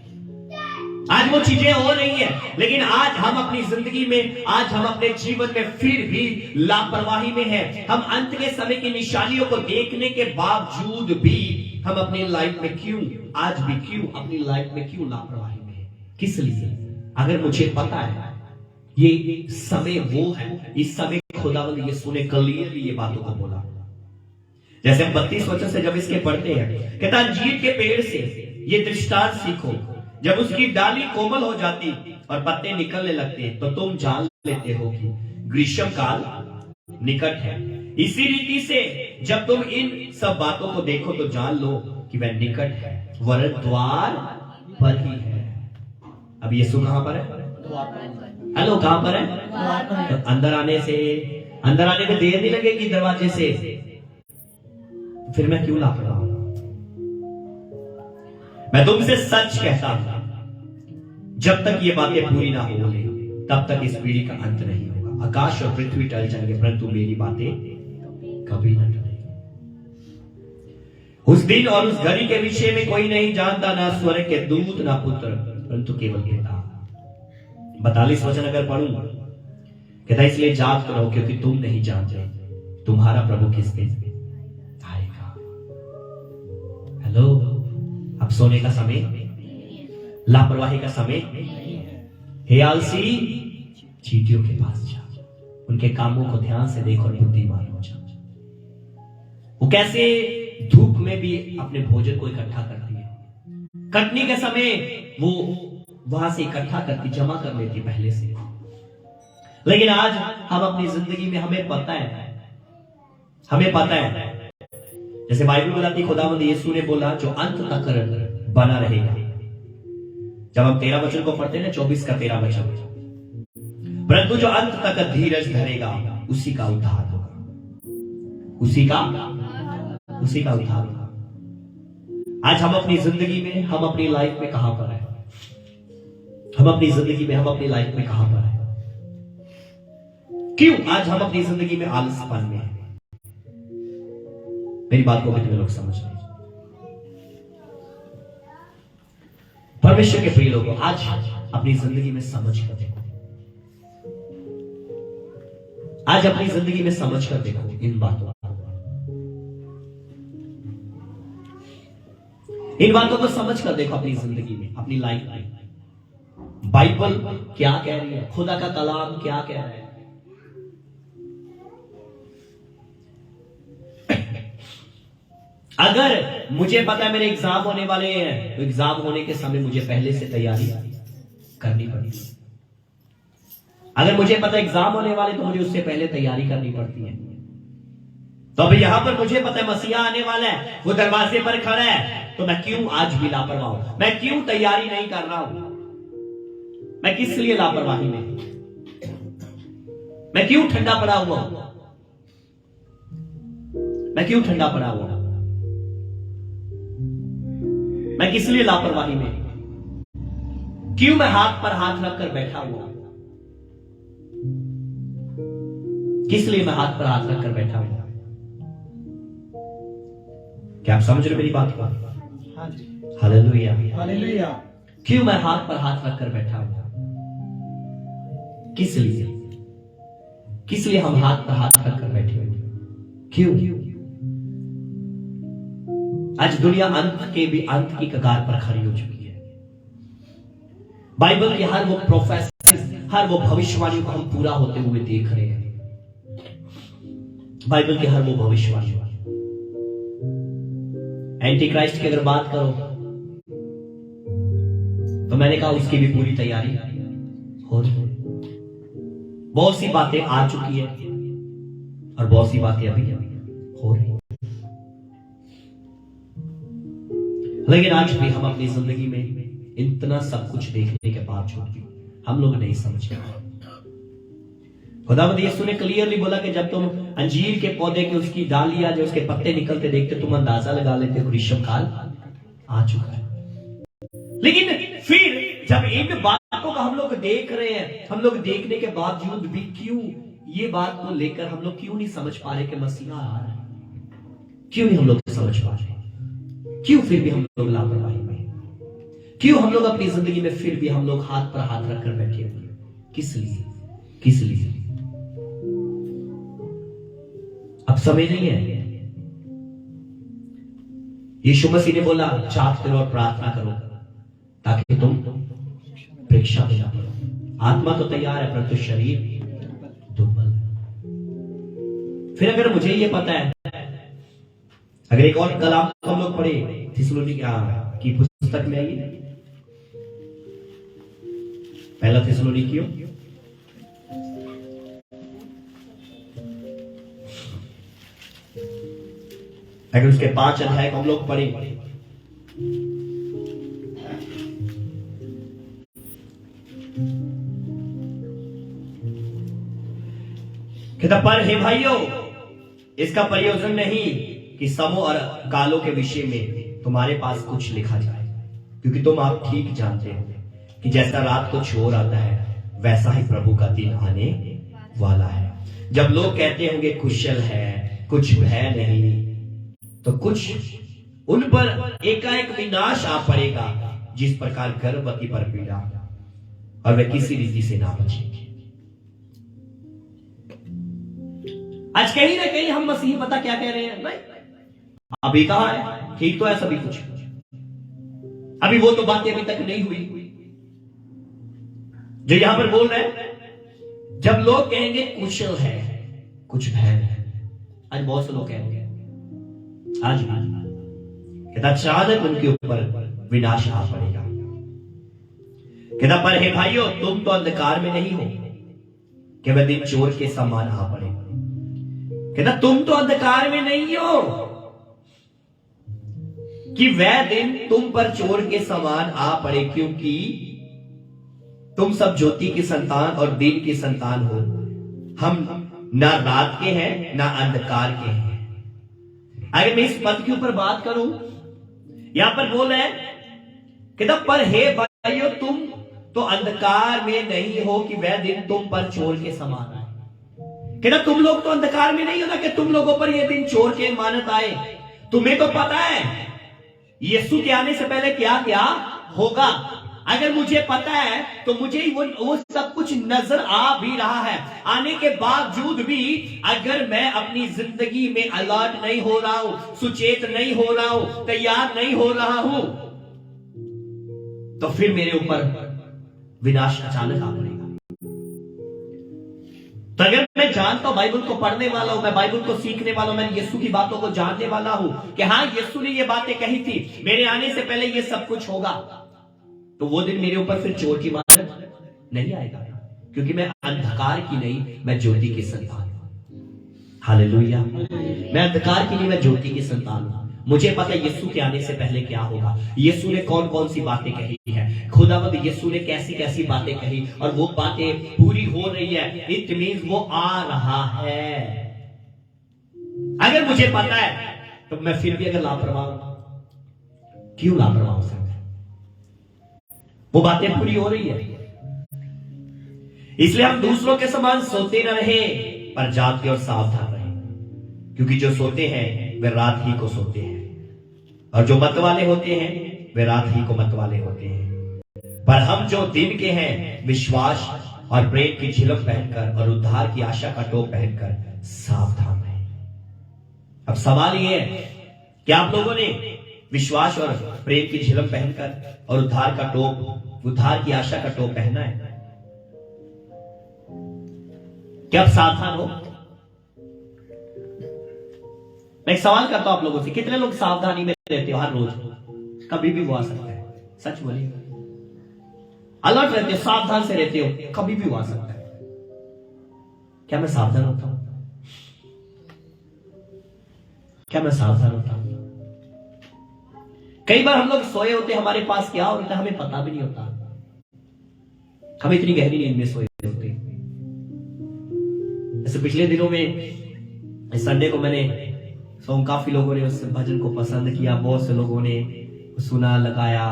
आज वो चीजें हो रही है, लेकिन आज हम अपनी जिंदगी में, आज हम अपने जीवन में फिर भी लापरवाही में है। हम अंत के समय की निशानियों को देखने के बावजूद भी हम अपनी लाइफ में क्यों, आज भी क्यों अपनी लाइफ में क्यों लापरवाही में है? किस लिए? अगर मुझे पता है ये समय वो है, इस समय खुदावंद यीशु ने क्लियरली ये बातों को बोला। जैसे हम 32 वचन से जब इसके पढ़ते हैं, कहता अंजीर के पेड़ से ये दृष्टांत सीखो, जब उसकी डाली कोमल हो जाती और पत्ते निकलने लगते तो तुम जान लेते हो कि ग्रीष्म काल निकट है। इसी रीति से जब तुम इन सब बातों को देखो तो जान लो कि वह निकट है, वरन द्वार पर ही है। अब यीशु कहां पर है? हेलो, कहां पर है? तो अंदर आने में देर नहीं लगेगी दरवाजे से, फिर मैं क्यों लापरवाह हूं? मैं तुमसे सच कहता हूं, जब तक ये बातें पूरी ना हो ले तब तक इस पीढ़ी का अंत नहीं होगा। आकाश और पृथ्वी टल जाएंगे, परंतु मेरी बातें कभी न टलेंगी। उस दिन और उस घड़ी के विषय में कोई नहीं जानता, ना स्वर्ग के दूत ना पुत्र, परंतु केवल पिता। 42 वचन अगर पढ़ूं, कहता इसलिए जागते रहो, क्योंकि तुम नहीं जानते तुम्हारा प्रभु किस दिन आएगा। हेलो, अब सोने का समय, लापरवाही का समय। हे आलसी, चींटियों के पास जा, उनके कामों को ध्यान से देखो और बुद्धिमान हो जा। वो कैसे धूप में भी अपने भोजन को इकट्ठा करती है, कटनी के समय वो वहां से इकट्ठा करती, जमा कर लेती पहले से। लेकिन आज हम अपनी जिंदगी में हमें पता है, जैसे बाइबल बताती, खुदावंद यीशु ने बोला जो अंत तक बना रहेगा। जब हम 13 वचन को पढ़ते हैं ना, 24 का 13 वचन, परंतु जो अंत तक धीरज धरेगा उसी का उद्धार होगा, उसी का उद्धार होगा। आज हम अपनी जिंदगी में, हम अपनी लाइफ में कहां पर है? हम अपनी जिंदगी में, हम अपनी लाइफ में कहां पर है? क्यों आज हम अपनी जिंदगी में आलसपन में है? मेरी बात को कितने लोग समझ रहे हैं? परमेश्वर के प्रिय लोगों, आज अपनी जिंदगी में समझ कर देखो, आज अपनी जिंदगी में समझ कर देखो इन बातों को समझ कर देखो अपनी जिंदगी में, अपनी लाइफ में। बाइबल क्या कह रही है, खुदा का कलाम क्या कह रहा है। अगर मुझे पता है मेरे एग्जाम होने वाले हैं तो एग्जाम होने के समय मुझे पहले से तैयारी करनी पड़ेगी। अगर मुझे पता है एग्जाम होने वाले तो मुझे उससे पहले तैयारी करनी पड़ती है। तो अभी यहां पर मुझे पता है मसीहा आने वाला है, वो दरवाजे पर खड़ा है, तो मैं क्यों आज भी लापरवाह हूं? मैं क्यों तैयारी नहीं कर रहा हूं? मैं किस लिए लापरवाही में? मैं क्यों ठंडा पड़ा हुआ हूं? मैं क्यों ठंडा पड़ा हुआ हूं? मैं किस लिए लापरवाही में? क्यों मैं हाथ पर हाथ रखकर बैठा हुआ हूं? किस लिए मैं हाथ पर हाथ रखकर बैठा हुआ? क्या आप समझ रहे मेरी बात को? हाँ जी, हालेलुया। हालेलुया। क्यों मैं हाथ पर हाथ रखकर बैठा हुआ? किस लिए? किस लिए हम हाथ पर हाथ रखकर बैठे हुए? क्यों? आज दुनिया अंत की कगार पर खड़ी हो चुकी है। बाइबल के हर वो प्रोफेसर, हर वो भविष्यवाणियों को हम पूरा होते हुए देख रहे हैं। बाइबल के हर वो भविष्यवाणी, एंटी क्राइस्ट की अगर बात करो तो मैंने कहा उसकी भी पूरी तैयारी हो रही है। बहुत सी बातें आ चुकी है और बहुत सी बातें अभी हो रही है। लेकिन आज भी हम अपनी जिंदगी में इतना सब कुछ देखने के बावजूद भी हम लोग नहीं समझ रहे। खुदावंद यीशु ने क्लियरली बोला कि जब तुम अंजीर के पौधे के उसकी डालियां जो उसके पत्ते निकलते देखते तुम अंदाजा लगा लेते हो ग्रीष्म काल आ चुका है। लेकिन फिर जब इन बातों का हम लोग देख रहे हैं, हम लोग देखने के बावजूद भी क्यों ये बात को लेकर हम लोग क्यों नहीं समझ पा रहे कि मसीहा आ रहा है? क्यों नहीं हम लोग समझ पा रहे? क्यों फिर भी हम लोग लापरवाही में? क्यों हम लोग अपनी जिंदगी में फिर भी हम लोग हाथ पर हाथ रखकर बैठे हुए? किस लिए? किस लिए? अब समय नहीं है। यीशु मसीह ने बोला जागते रहो और प्रार्थना करो ताकि तुम परीक्षा में ना पड़ो। आत्मा तो तैयार है परंतु शरीर दुर्बल है। फिर अगर मुझे ये पता है, अगर एक और कलाम हम लोग पढ़े थिस्सलुनीकियों की पुस्तक में आइए, पहला थिस्सलुनीकियों अगर उसके 5 अध्याय को हम लोग पढ़े, कहता पर हे भाइयों इसका प्रयोजन नहीं कि समों और कालों के विषय में तुम्हारे पास कुछ लिखा जाए, क्योंकि तुम आप ठीक जानते हो कि जैसा रात को छोर आता है वैसा ही प्रभु का दिन आने वाला है। जब लोग कहते होंगे कुशल है, कुछ भय नहीं, तो कुछ उन पर एकाएक विनाश आ पड़ेगा, जिस प्रकार गर्भवती पर पीड़ा, और वे किसी रीति से ना बचेंगे। आज कहीं ना कहीं हम मसीह पता क्या कह रहे हैं? नहीं, अभी कहा है ठीक तो है सभी कुछ, अभी वो तो बातें अभी तक नहीं हुई जो यहां पर बोल रहे हैं। जब लोग कहेंगे कुशल है, कुछ भय है, आज बहुत से लोग कहेंगे, आज कहता अचानक उनके ऊपर विनाश आ पड़ेगा। कहता पर हे भाइयों तुम तो अंधकार में नहीं हो कि वह दिन चोर के समान आ पड़े। कहता तुम तो अंधकार में नहीं हो कि वह दिन तुम पर चोर के समान आ पड़े, क्योंकि तुम सब ज्योति की संतान और दिन की संतान हो। हम ना रात के हैं ना अंधकार के हैं। अगर मैं इस पद के ऊपर बात करूं, यहां पर बोल रहे कहता पर हे भाइयों तुम तो अंधकार में नहीं हो कि वह दिन तुम पर चोर के समान आए। कहता तुम लोग तो अंधकार में नहीं हो ना कि तुम लोगों पर यह दिन चोर के मानत आए। तुम्हें तो पता है यीशु के आने से पहले क्या क्या होगा। अगर मुझे पता है तो मुझे वो सब कुछ नजर आ भी रहा है। आने के बावजूद भी अगर मैं अपनी जिंदगी में अलर्ट नहीं हो रहा हूं, सुचेत नहीं हो रहा हूं, तैयार नहीं हो रहा हूं, तो फिर मेरे ऊपर विनाश अचानक आ पड़ेगा। तो अगर मैं जानता हूं, बाइबल को पढ़ने वाला हूं, मैं बाइबल को सीखने वाला हूं, मैं यीशु की बातों को जानने वाला हूं कि हाँ यीशु ने ये बातें कही थी, मेरे आने से पहले ये सब कुछ होगा, तो वो दिन मेरे ऊपर फिर चोर की मार नहीं आएगा, क्योंकि मैं अंधकार की नहीं, मैं ज्योति की संतान हूं। हालेलुया। मैं अंधकार की नहीं, मैं ज्योति की संतान हूं। मुझे पता है यीशु के आने से पहले क्या होगा, यीशु ने कौन कौन सी बातें कही है, खुदावंद यीशु ने कैसी कैसी बातें कही, और वो बातें पूरी हो रही है। इट मींस वो आ रहा है। अगर मुझे पता है तो मैं फिर भी अगर लापरवाह हूं, क्यों लापरवाह हो सकता है? वो बातें पूरी हो रही है, इसलिए हम दूसरों के समान सोते न रहे, पर जागते और सावधान रहे, क्योंकि जो सोते हैं वे रात ही को सोते हैं, और जो मत वाले होते हैं वे रात ही को मत वाले होते हैं। पर हम जो दिन के हैं, विश्वास और प्रेम की झिलम पहनकर और उद्धार की आशा का टोप पहनकर सावधान रहें। अब सवाल यह है कि आप लोगों ने विश्वास और प्रेम की झिलम पहनकर और उद्धार का टोप, उद्धार की आशा का टोप पहना है? क्या आप सावधान हो? मैं एक सवाल करता हूं आप लोगों से, कितने लोग सावधानी में रहते हो हर रोज? कभी भी वो आ सकता है, सच बोलिए। अलर्ट रहते हो, सावधान से रहते हो, कभी भी वो आ सकता है। क्या मैं सावधान होता हूं? क्या मैं सावधान होता हूं? कई बार हम लोग सोए होते, हमारे पास क्या होता है हमें पता भी नहीं होता, हम इतनी गहरी नींद में सोए होते। ऐसे पिछले दिनों में संडे को मैंने सॉन्ग, काफी लोगों ने उस भजन को पसंद किया, बहुत से लोगों ने सुना, लगाया,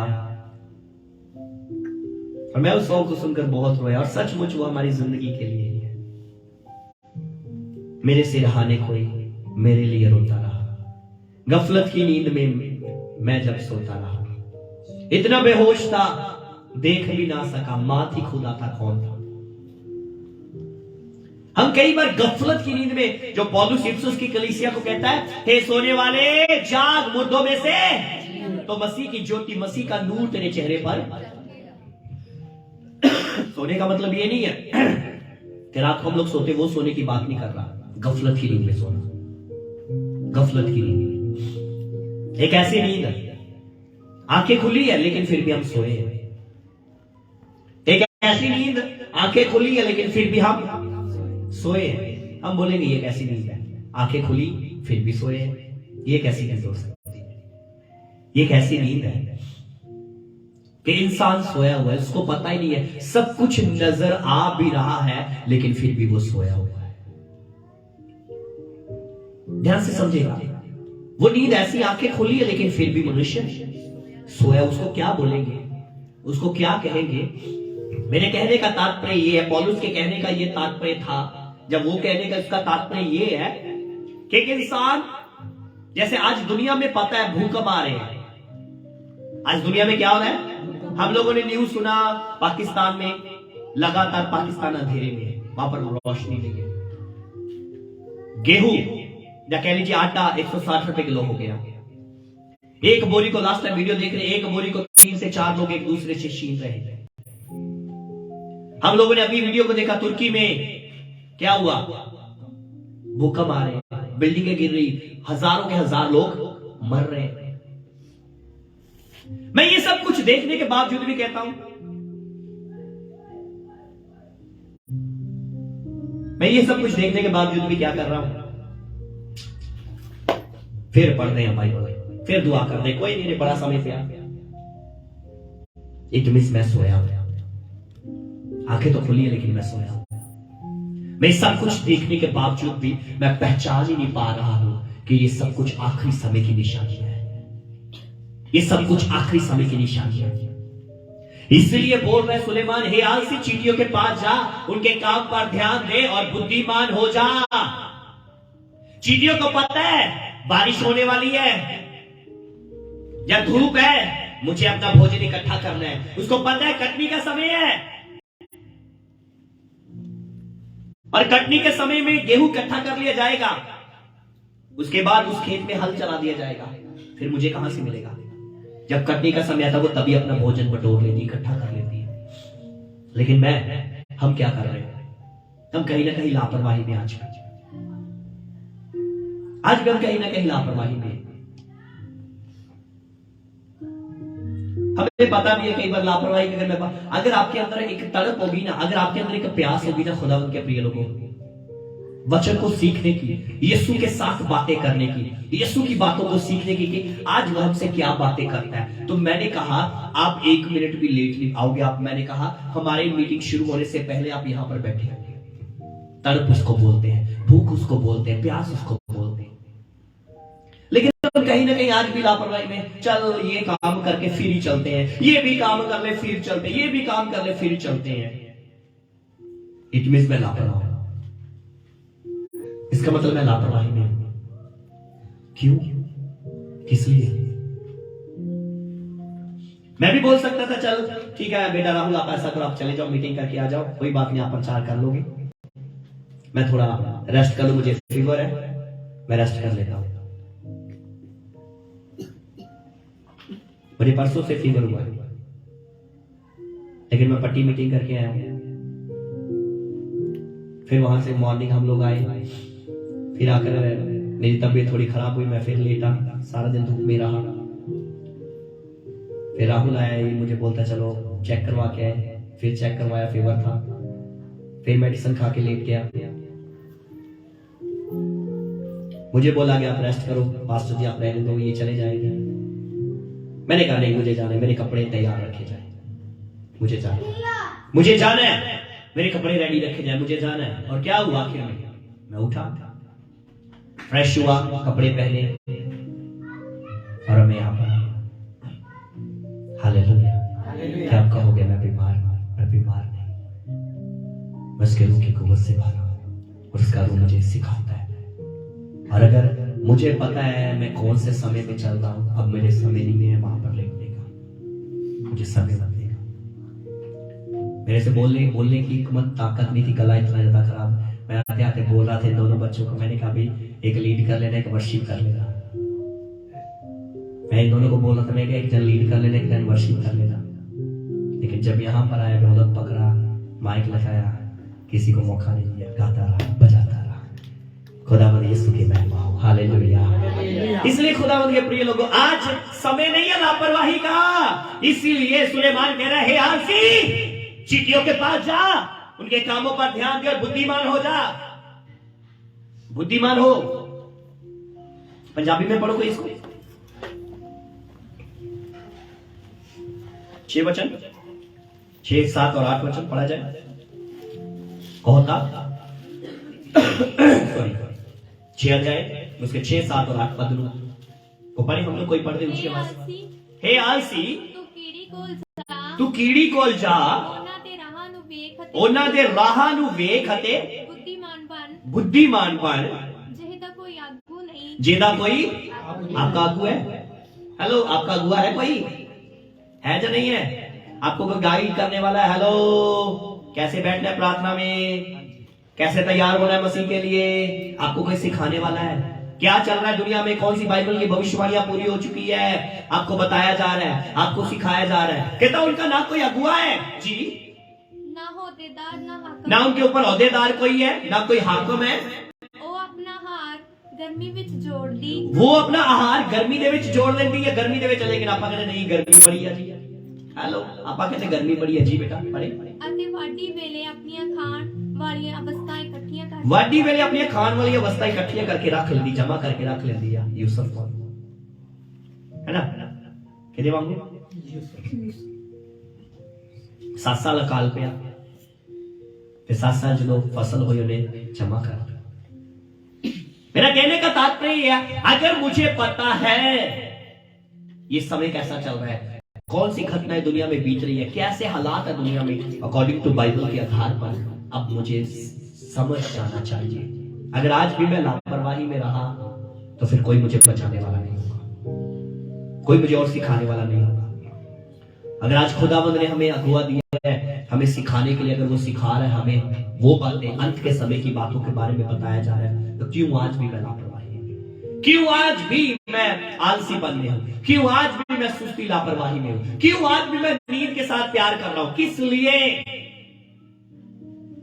और मैं उस सॉन्ग को सुनकर बहुत रोया, और सचमुच वो हमारी जिंदगी के लिए ही है। मेरे से रहाने कोई मेरे लिए रोता रहा, गफलत की नींद में मैं जब सोता रहा, इतना बेहोश था देख भी ना सका, मात ही खुदा था कौन था। हम कई बार गफलत की नींद में, जो पौलुस इफिसुस की कलीसिया को कहता है, हे सोने वाले जाग मुर्दों में से, तो मसीह की ज्योति, मसीह का नूर तेरे चेहरे पर। सोने का मतलब ये नहीं है कि रात को हम लोग सोते, वो सोने की बात नहीं कर रहा, गफलत की नींद में सोना। गफलत की नींद एक ऐसी नींद है, आंखें खुली है लेकिन फिर भी हम सोए हैं। एक ऐसी नींद, आंखें खुली है लेकिन फिर भी हम सोए हैं। हम बोलेंगे ये कैसी नींद है, आंखें खुली फिर भी सोए हैं, ये कैसी नींद हो सकती है? ये कैसी नींद है कि इंसान सोया हुआ है, उसको पता ही नहीं है, सब कुछ नजर आ भी रहा है लेकिन फिर भी वो सोया हुआ है। ध्यान से समझेगा, वो नींद ऐसी, आंखें खुली है लेकिन फिर भी मनुष्य सोया। उसको क्या बोलेंगे, उसको क्या कहेंगे? मेरे कहने का तात्पर्य ये है, पौलुस के कहने का ये तात्पर्य था, जब वो कहने का इसका तात्पर्य ये है कि एक इंसान, जैसे आज दुनिया में पता है भूकंप आ रहे हैं, आज दुनिया में क्या हो रहा है, हम लोगों ने न्यूज सुना, पाकिस्तान में लगातार, पाकिस्तान अंधेरे में है, वहां पर रोशनी नहीं है। गेहूं या कह लीजिए आटा 160 रुपए किलो हो गया। एक बोरी को, लास्ट टाइम वीडियो देख रहे, एक बोरी को 3 से 4 लोग एक दूसरे से छीन रहे हैं। हम लोगों ने अभी वीडियो को देखा, तुर्की में क्या हुआ, भूकंप आ रहे हैं, बिल्डिंगें गिर रही, हजारों के हजार लोग मर रहे हैं। मैं ये सब कुछ देखने के बावजूद भी कहता हूं, मैं ये सब कुछ देखने के बावजूद भी क्या कर रहा हूं, फिर पढ़ते हैं भाई, फिर दुआ करते, कोई नहीं, बड़ा समय पे आ गया, एक मिस मैं सोया, आंखें तो खुली है लेकिन मैं सोया। मैं सब कुछ देखने के बावजूद भी मैं पहचान ही नहीं पा रहा हूं कि ये सब कुछ आखिरी समय की निशानियां है, ये सब कुछ आखिरी समय की निशानियां है। इसलिए बोल रहे सुलेमान, हे आलसी चींटियों के पास जा, उनके काम पर ध्यान दे और बुद्धिमान हो जा। चींटियों को पता है बारिश होने वाली है या धूप है, मुझे अपना भोजन इकट्ठा करना है। उसको पता है कटनी का समय है, और कटनी के समय में गेहूं इकट्ठा कर लिया जाएगा, उसके बाद उस खेत में हल चला दिया जाएगा, फिर मुझे कहां से मिलेगा? जब कटनी का समय आता, वो तभी अपना भोजन बटोर लेती, इकट्ठा कर लेती है। लेकिन हम क्या कर रहे हैं? हम कहीं ना कहीं लापरवाही में आज भी हम कहीं ना कहीं लापरवाही में। हमें पता भी है कई बार लापरवाही अगर आपके अंदर एक तड़प होगी ना, अगर आपके अंदर एक प्यास होगी ना खुदावंद के प्रिय लोगों, वचन को सीखने की, यीशु के साथ बातें करने की, यीशु की बातों को सीखने की कि आज वह हमसे क्या बातें करता है। तो मैंने कहा आप 1 मिनट भी लेट नहीं आओगे। आप, मैंने कहा हमारी मीटिंग शुरू होने से पहले आप यहां पर बैठे होंगे। तड़प उसको बोलते हैं, भूख उसको बोलते हैं, प्यास उसको बोलते हैं। लेकिन कहीं ना कहीं आज भी लापरवाही में, चल ये काम करके फिर ही चलते हैं, ये भी काम कर ले फिर चलते हैं, ये भी काम कर ले फिर चलते हैं। इट मींस मैं लापरवाह हूं। इसका मतलब मैं लापरवाही में हूं। क्यों? किस लिए? मैं भी बोल सकता था चल ठीक है बेटा राहुल आप ऐसा करो, आप चले जाओ मीटिंग करके आ जाओ, कोई बात नहीं, आप प्रचार कर लोगे, मैं थोड़ा रेस्ट कर लूं, मुझे फीवर है, मैं रेस्ट कर लेता हूं। मुझे परसों से फीवर हुआ है, लेकिन मैं पट्टी मीटिंग करके आया हूं। फिर वहां से मॉर्निंग हम लोग आए, फिर आकर मेरी तबीयत थोड़ी खराब हुई, मैं फिर लेटा, सारा दिन धूप में रहा। फिर राहुल आया, मुझे बोलता चलो चेक करवा के आए, फिर चेक करवाया, फीवर था, फिर मेडिसिन खा के लेट गया। मुझे बोला गया आप रेस्ट करो, पास्टर जी आप रहने दो, ये चले जाएंगे। मैंने कहा नहीं मुझे जाना है, मेरे कपड़े तैयार रखे जाए, मुझे जाना है, मेरे कपड़े रेडी रखे जाए, मुझे जाना है। और क्या हुआ आखिर में? मैं उठा, फ्रेश हुआ, कपड़े पहने और मैं यहां पर हालेलुया। क्या आप कहोगे मैं बीमार नहीं, मैं उसके रूह की कुव्वत से भरा हूं और उसका रूह मुझे सिखाता है। और अगर मुझे पता है मैं कौन से समय में चल रहा हूं, अब मेरे समय नहीं है वहां पर लेटने का, मुझे समय लगेगा। मेरे से बोलने की हिम्मत ताकत नहीं थी, गला इतना ज्यादा खराब। मैं आते आते बोल रहा था दोनों बच्चों को, मैंने कहा भाई एक लीड कर लेना, एक वर्शिप कर लेना। मैं इन दोनों को बोल रहा था, मैं एक जन लीड कर लेना, एक जन वर्शिप कर लेना। लेकिन जब यहाँ पर आया, ढोलक पकड़ा, माइक लगाया, किसी को मौका नहीं दिया, गाता रहा, बजाता रहा। खुदावंद यीशु की महिमा हो, हालेलुया। इसलिए खुदावंद के प्रिय लोगों, आज समय नहीं है लापरवाही का। इसीलिए सुलेमान कह रहा है, हे आलसी, चींटियों के पास जा, उनके कामों पर ध्यान दे और बुद्धिमान हो जा। बुद्धिमान हो, पंजाबी में पढ़ो कोई इसको। 6 वचन, 6, 7 और 8 वचन पढ़ा जाए। कहता सॉरी 6 अध्याय उसके 6, 7 और 8 पद को पढ़े हम लोग, कोई पढ़ दे उसके पास। हे आलसी, तू कीड़ी कोल जा, ਉਹਨਾਂ ਦੇ ਰਾਹਾਂ ਨੂੰ ਵੇਖ ਅਤੇ बुद्धिमान बन, ਜਿਹਦਾ कोई आपका आगू है। हेलो, आपका अगुआ है कोई? है जो नहीं है? आपको कोई गाइड करने वाला है? हेलो, कैसे बैठना है प्रार्थना में, कैसे तैयार होना है मसीह के लिए, आपको कोई सिखाने वाला है? क्या चल रहा है दुनिया में, कौन सी बाइबल की भविष्यवाणियां पूरी हो चुकी है, आपको बताया जा रहा है, आपको सिखाया जा रहा है। कहता उनका ना कोई अगुआ है जी, ना उनके ऊपर ओहदेदार कोई है, ना कोई हाकिम है। वो अपना आहार गर्मी विच जोड़ दी, वो अपना आहार गर्मी दे विच जोड़ लेंदी है, गर्मी दे विच। लेकिन आपा कहते नहीं गर्मी बड़ी है जी। हेलो, आपा कहते गर्मी बड़ी है जी। बेटा पढ़े, ਅਤੇ ਵਾਢੀ ਵੇਲੇ ਆਪਣੀਆਂ ਖਾਣ ਵਾਲੀਆਂ ਅਵਸਥਾ ਇਕੱਠੀਆਂ ਕਰ, वाढी वेले अपनी खान वाली अवस्था इकट्ठियां करके रख लेंदी, जमा करके रख लेंदी है यूसुफ को, है ना? किदे वांगू 7 साल अकाल पिया, फिर 7 साल जो फसल हुई उन्हें जमा कर। मेरा कहने का तात्पर्य है, अगर मुझे पता है ये समय कैसा चल रहा है, कौन सी घटनाएं दुनिया में बीत रही है, कैसे हालात है दुनिया में, अकॉर्डिंग टू बाइबल के आधार पर अब मुझे समझ जाना चाहिए। अगर आज भी मैं लापरवाही में रहा तो फिर कोई मुझे बचाने वाला नहीं होगा, कोई मुझे और सिखाने वाला नहीं होगा। अगर आज खुदावंद ने हमें अगुआ दिया है, हमें सिखाने के लिए, अगर वो सिखा रहा है हमें वो बातें, अंत के समय की बातों के बारे में बताया जा रहा है, तो क्यों आज भी मैं लापरवाही हूं, क्यों आज भी मैं आलसीपन में हूं, क्यों आज भी मैं सुस्ती लापरवाही में हूं, क्यों आज भी मैं नींद के साथ प्यार कर रहा हूं? किस लिए?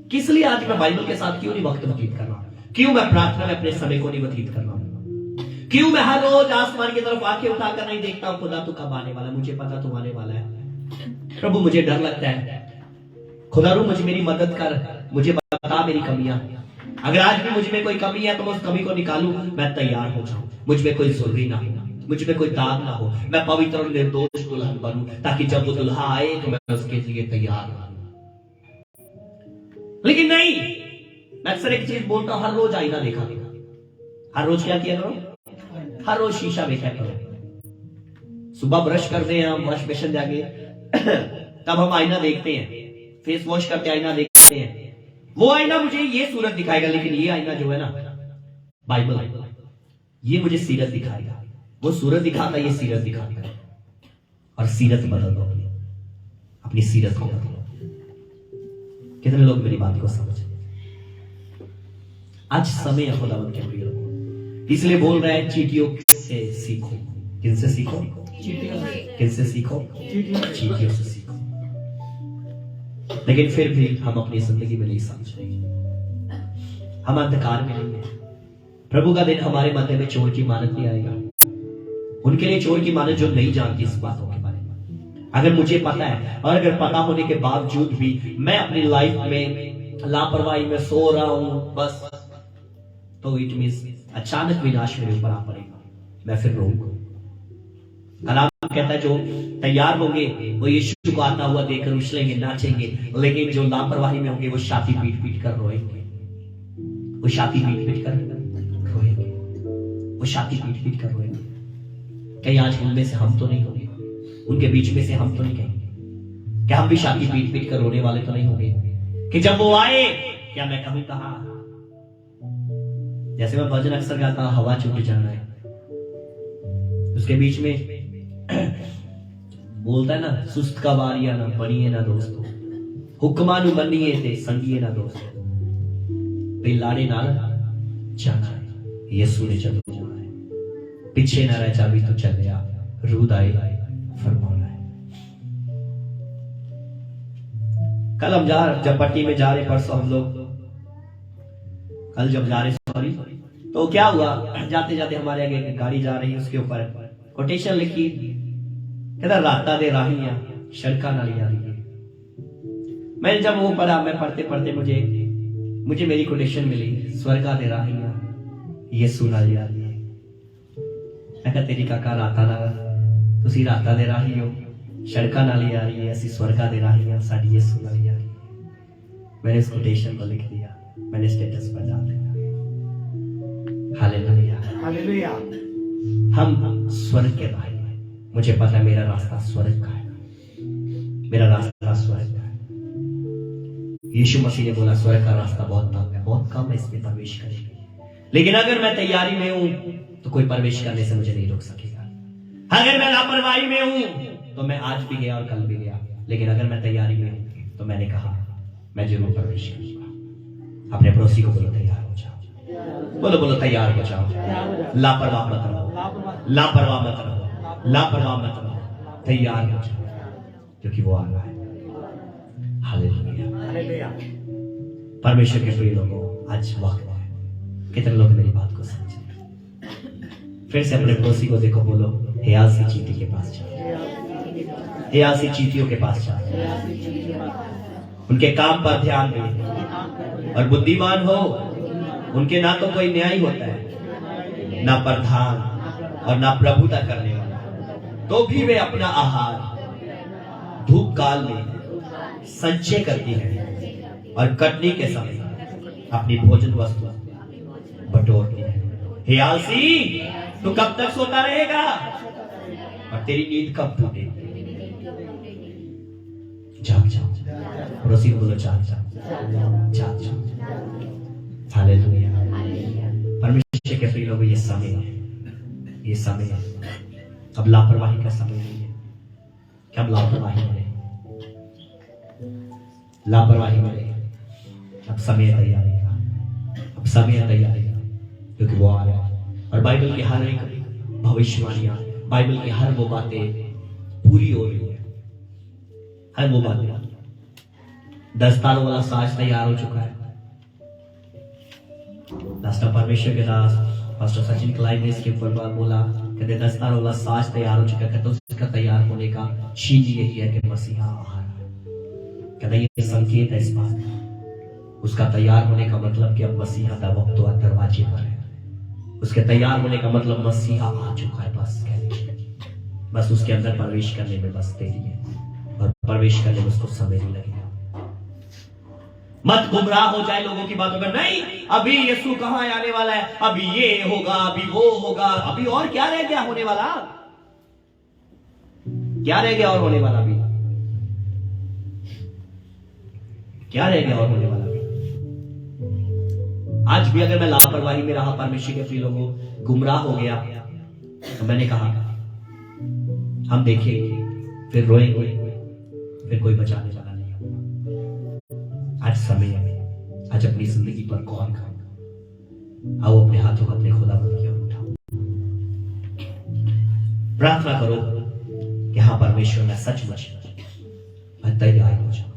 किस लिए आज मैं बाइबल के साथ क्यों नहीं वक्त व्यतीत कर रहा हूं? क्यों मैं प्रार्थना में अपने समय को नहीं व्यतीत कर रहा हूं? क्यों मैं हर रोज आसमान की तरफ आंखें उठाकर नहीं देखता हूं खुदा तू कब आने वाला है? मुझे पता तू आने वाला है प्रभु, मुझे डर लगता है। खुदा रू मुझे मेरी मदद कर, मुझे बता मेरी कमियां। अगर आज भी मुझ में कोई कमी है तो मैं उस कमी को निकालूं, मैं तैयार हो जाऊं। मुझ में कोई जुर्री ना हो, मुझ में कोई दाग ना हो, मैं पवित्र और निर्दोष दुल्हन बनूं, ताकि जब वो दुल्हा आए तो मैं उसके लिए तैयार हूं। लेकिन नहीं, मैं अक्सर एक चीज बोलता हूं, हर रोज आईना देखा करो। हर रोज क्या किया करो? हर रोज शीशा देखा करो। सुबह ब्रश करते हैं हम, वॉश बेसिन जाके तब हम आईना देखते हैं, फेस वॉश करते आईना देखते हैं। वो आईना मुझे ये सूरत दिखाएगा, लेकिन ये आईना जो है ना, बाइबल, ये मुझे सीरत दिखाएगा। वो सूरत दिखाता, ये सीरत दिखाता। और सीरत बदल दो, अपनी सीरत को बदलो। कितने लोग मेरी बात को समझे? आज समय है खुदावंद के प्रिय लोगों, इसलिए बोल रहा है चींटियों से सीखो। किनसे सीखो? किनसे सीखो? चींटियों से सीखो। लेकिन फिर भी हम अपनी जिंदगी में नहीं समझ रहे, हम अंधकार में नहीं है। प्रभु का दिन हमारे मध्य में चोर की मानत नहीं आएगा। उनके लिए चोर की मानत जो नहीं जानती इस बातों के बारे में। अगर मुझे पता है, और अगर पता होने के बावजूद भी मैं अपनी लाइफ में लापरवाही में सो रहा हूं बस, तो इट मींस अचानक विनाश मेरे ऊपर आ पड़ेगा, मैं फिर रोऊंगा। कलाम कहता है जो तैयार होंगे वो यीशु को आता हुआ देखकर उछलेंगे, नाचेंगे। लेकिन जो लापरवाही में होंगे वो छाती पीट पीट कर रोएंगे। वो छाती पीट पीट कर रोएंगे, वो छाती पीट पीट कर रोएंगे। कहीं आज उनमें से हम तो नहीं होंगे, उनके बीच में से हम तो नहीं कहेंगे क्या हम भी छाती पीट पीट कर रोने वाले तो नहीं होंगे कि जब वो आए क्या मैं कभी कहा, जैसे मैं भजन अक्सर गाता हूं, हवा छूट जाना है, उसके बीच में बोलता है ना, सुस्त का वारिया ना बनिए ना दोस्तों, हुक्मानु बनिए थे संगिए ना दोस्तों, पे लाड़े नाल जाना है, यीशु ने चलो जाना है, पीछे ना रह जा भी तो चले आ, रूद आए फरमाना है। कल हम जब पट्टी में जा रहे, परसों हम लोग कल जब जा रहे, सॉरी, तो क्या हुआ, जाते जाते हमारे आगे गाड़ी जा रही, उसके ऊपर कोटेशन लिखी, कहता राता दे राहियां सड़का नाल यारी। मैंने जब वो पढ़ा, मैं पढ़ते पढ़ते मुझे मेरी कोटेशन मिली, स्वर्गा दे राहियां यीशु नाल यारी। मैं कहा तेरी काका राता नाल, तुसी राता दे राही हो, सड़का नाल यारी है, असी स्वर्गा दे राहियां, साडी यीशु नाल यारी। मैंने इस कोटेशन को लिख दिया, मैंने स्टेटस पर डाल दिया। Hallelujah, hallelujah. हम स्वर्ग के राही हैं। मुझे पता है मेरा रास्ता स्वर्ग का है, मेरा रास्ता स्वर्ग का है। यीशु मसीह ने बोला स्वर्ग का रास्ता बहुत तंग है, बहुत कम है इसमें प्रवेश करेंगे। लेकिन अगर मैं तैयारी में हूं तो कोई प्रवेश करने से मुझे नहीं रोक सकेगा। अगर मैं लापरवाही में हूं तो मैं आज भी गया और कल भी गया, लेकिन अगर मैं तैयारी में हूं तो मैंने कहा मैं जरूर प्रवेश करूंगा। अपने पड़ोसी को बोलो तैयार हो जाओ, बोलो बोलो तैयार हो जाओ, लापरवाह मत रहो, लापरवाह मत रहो, लापरवाह मत रहो, तैयार हो जाओ, क्योंकि वो आ रहा है। Hallelujah, hallelujah. परमेश्वर के प्रिय लोगों, आज वक्त है, कितने लोग मेरी बात को समझे? फिर से अपने पड़ोसी को देखो, बोलो हे आलसी चींटी के पास जाओ, हे आलसी चींटियों के पास जाओ, उनके काम पर ध्यान दे और बुद्धिमान हो। उनके ना तो कोई न्याय होता है, ना प्रधान और ना प्रभुता करने वाला, तो भी वे अपना आहार धूप काल में संचय करती है और कटनी के समय अपनी भोजन वस्तु बटोरती है। हे आलसी, तू कब तक सोता रहेगा और तेरी नींद कब टूटेगी? जाग जाओ, पड़ोसी को बोलो जाग जाओ, जाग जाओ। हालेलुया। परमेश्वर के प्रिय लोगों, ये समय है, ये समय है। अब लापरवाही का समय नहीं है। क्या अब लापरवाही में, लापरवाही में अब समय तैयारी का, अब समय तैयारी का, क्योंकि वो आ रहा है। और बाइबल की हर एक भविष्यवाणियां, बाइबल की हर वो बातें पूरी हो रही है, हर वो बातें। 10 तारों वाला साज तैयार हो चुका है। दास्ता परमेश्वर के दास पास्टर सचिन क्लाइव ने इसके ऊपर बोला, कहते 10 तारों वाला साज तैयार हो चुका है, कहते उसका तैयार होने का चीज यही है कि मसीहा आ रहा है। कहते ये संकेत है इस बात का। उसका तैयार होने का मतलब कि अब मसीहा दरवाजे पर है। उसके तैयार होने का मतलब मसीहा आ चुका है। बस उसके अंदर प्रवेश करने में बस देरी है, और प्रवेश करने में उसको समय नहीं लगेगा। मत गुमराह हो जाए लोगों की बातों पर, नहीं अभी यीशु कहां आने वाला है, अभी ये होगा, अभी वो होगा, अभी और क्या रह गया होने वाला, क्या रह गया और होने वाला, अभी क्या रह गया और होने वाला। आज भी अगर मैं लापरवाही में रहा परमेश्वर के प्रिय लोगों, गुमराह हो गया, तो मैंने कहा हम देखेंगे, फिर रोएंगे, फिर कोई बचाने वाला नहीं होगा। आज समय है, आज अपनी जिंदगी पर गौर करो। आओ अपने हाथों को अपने खुदावंद की ओर उठाओ, प्रार्थना करो कि हाँ परमेश्वर मैं सचमुच मैं तैयार हो जाऊं।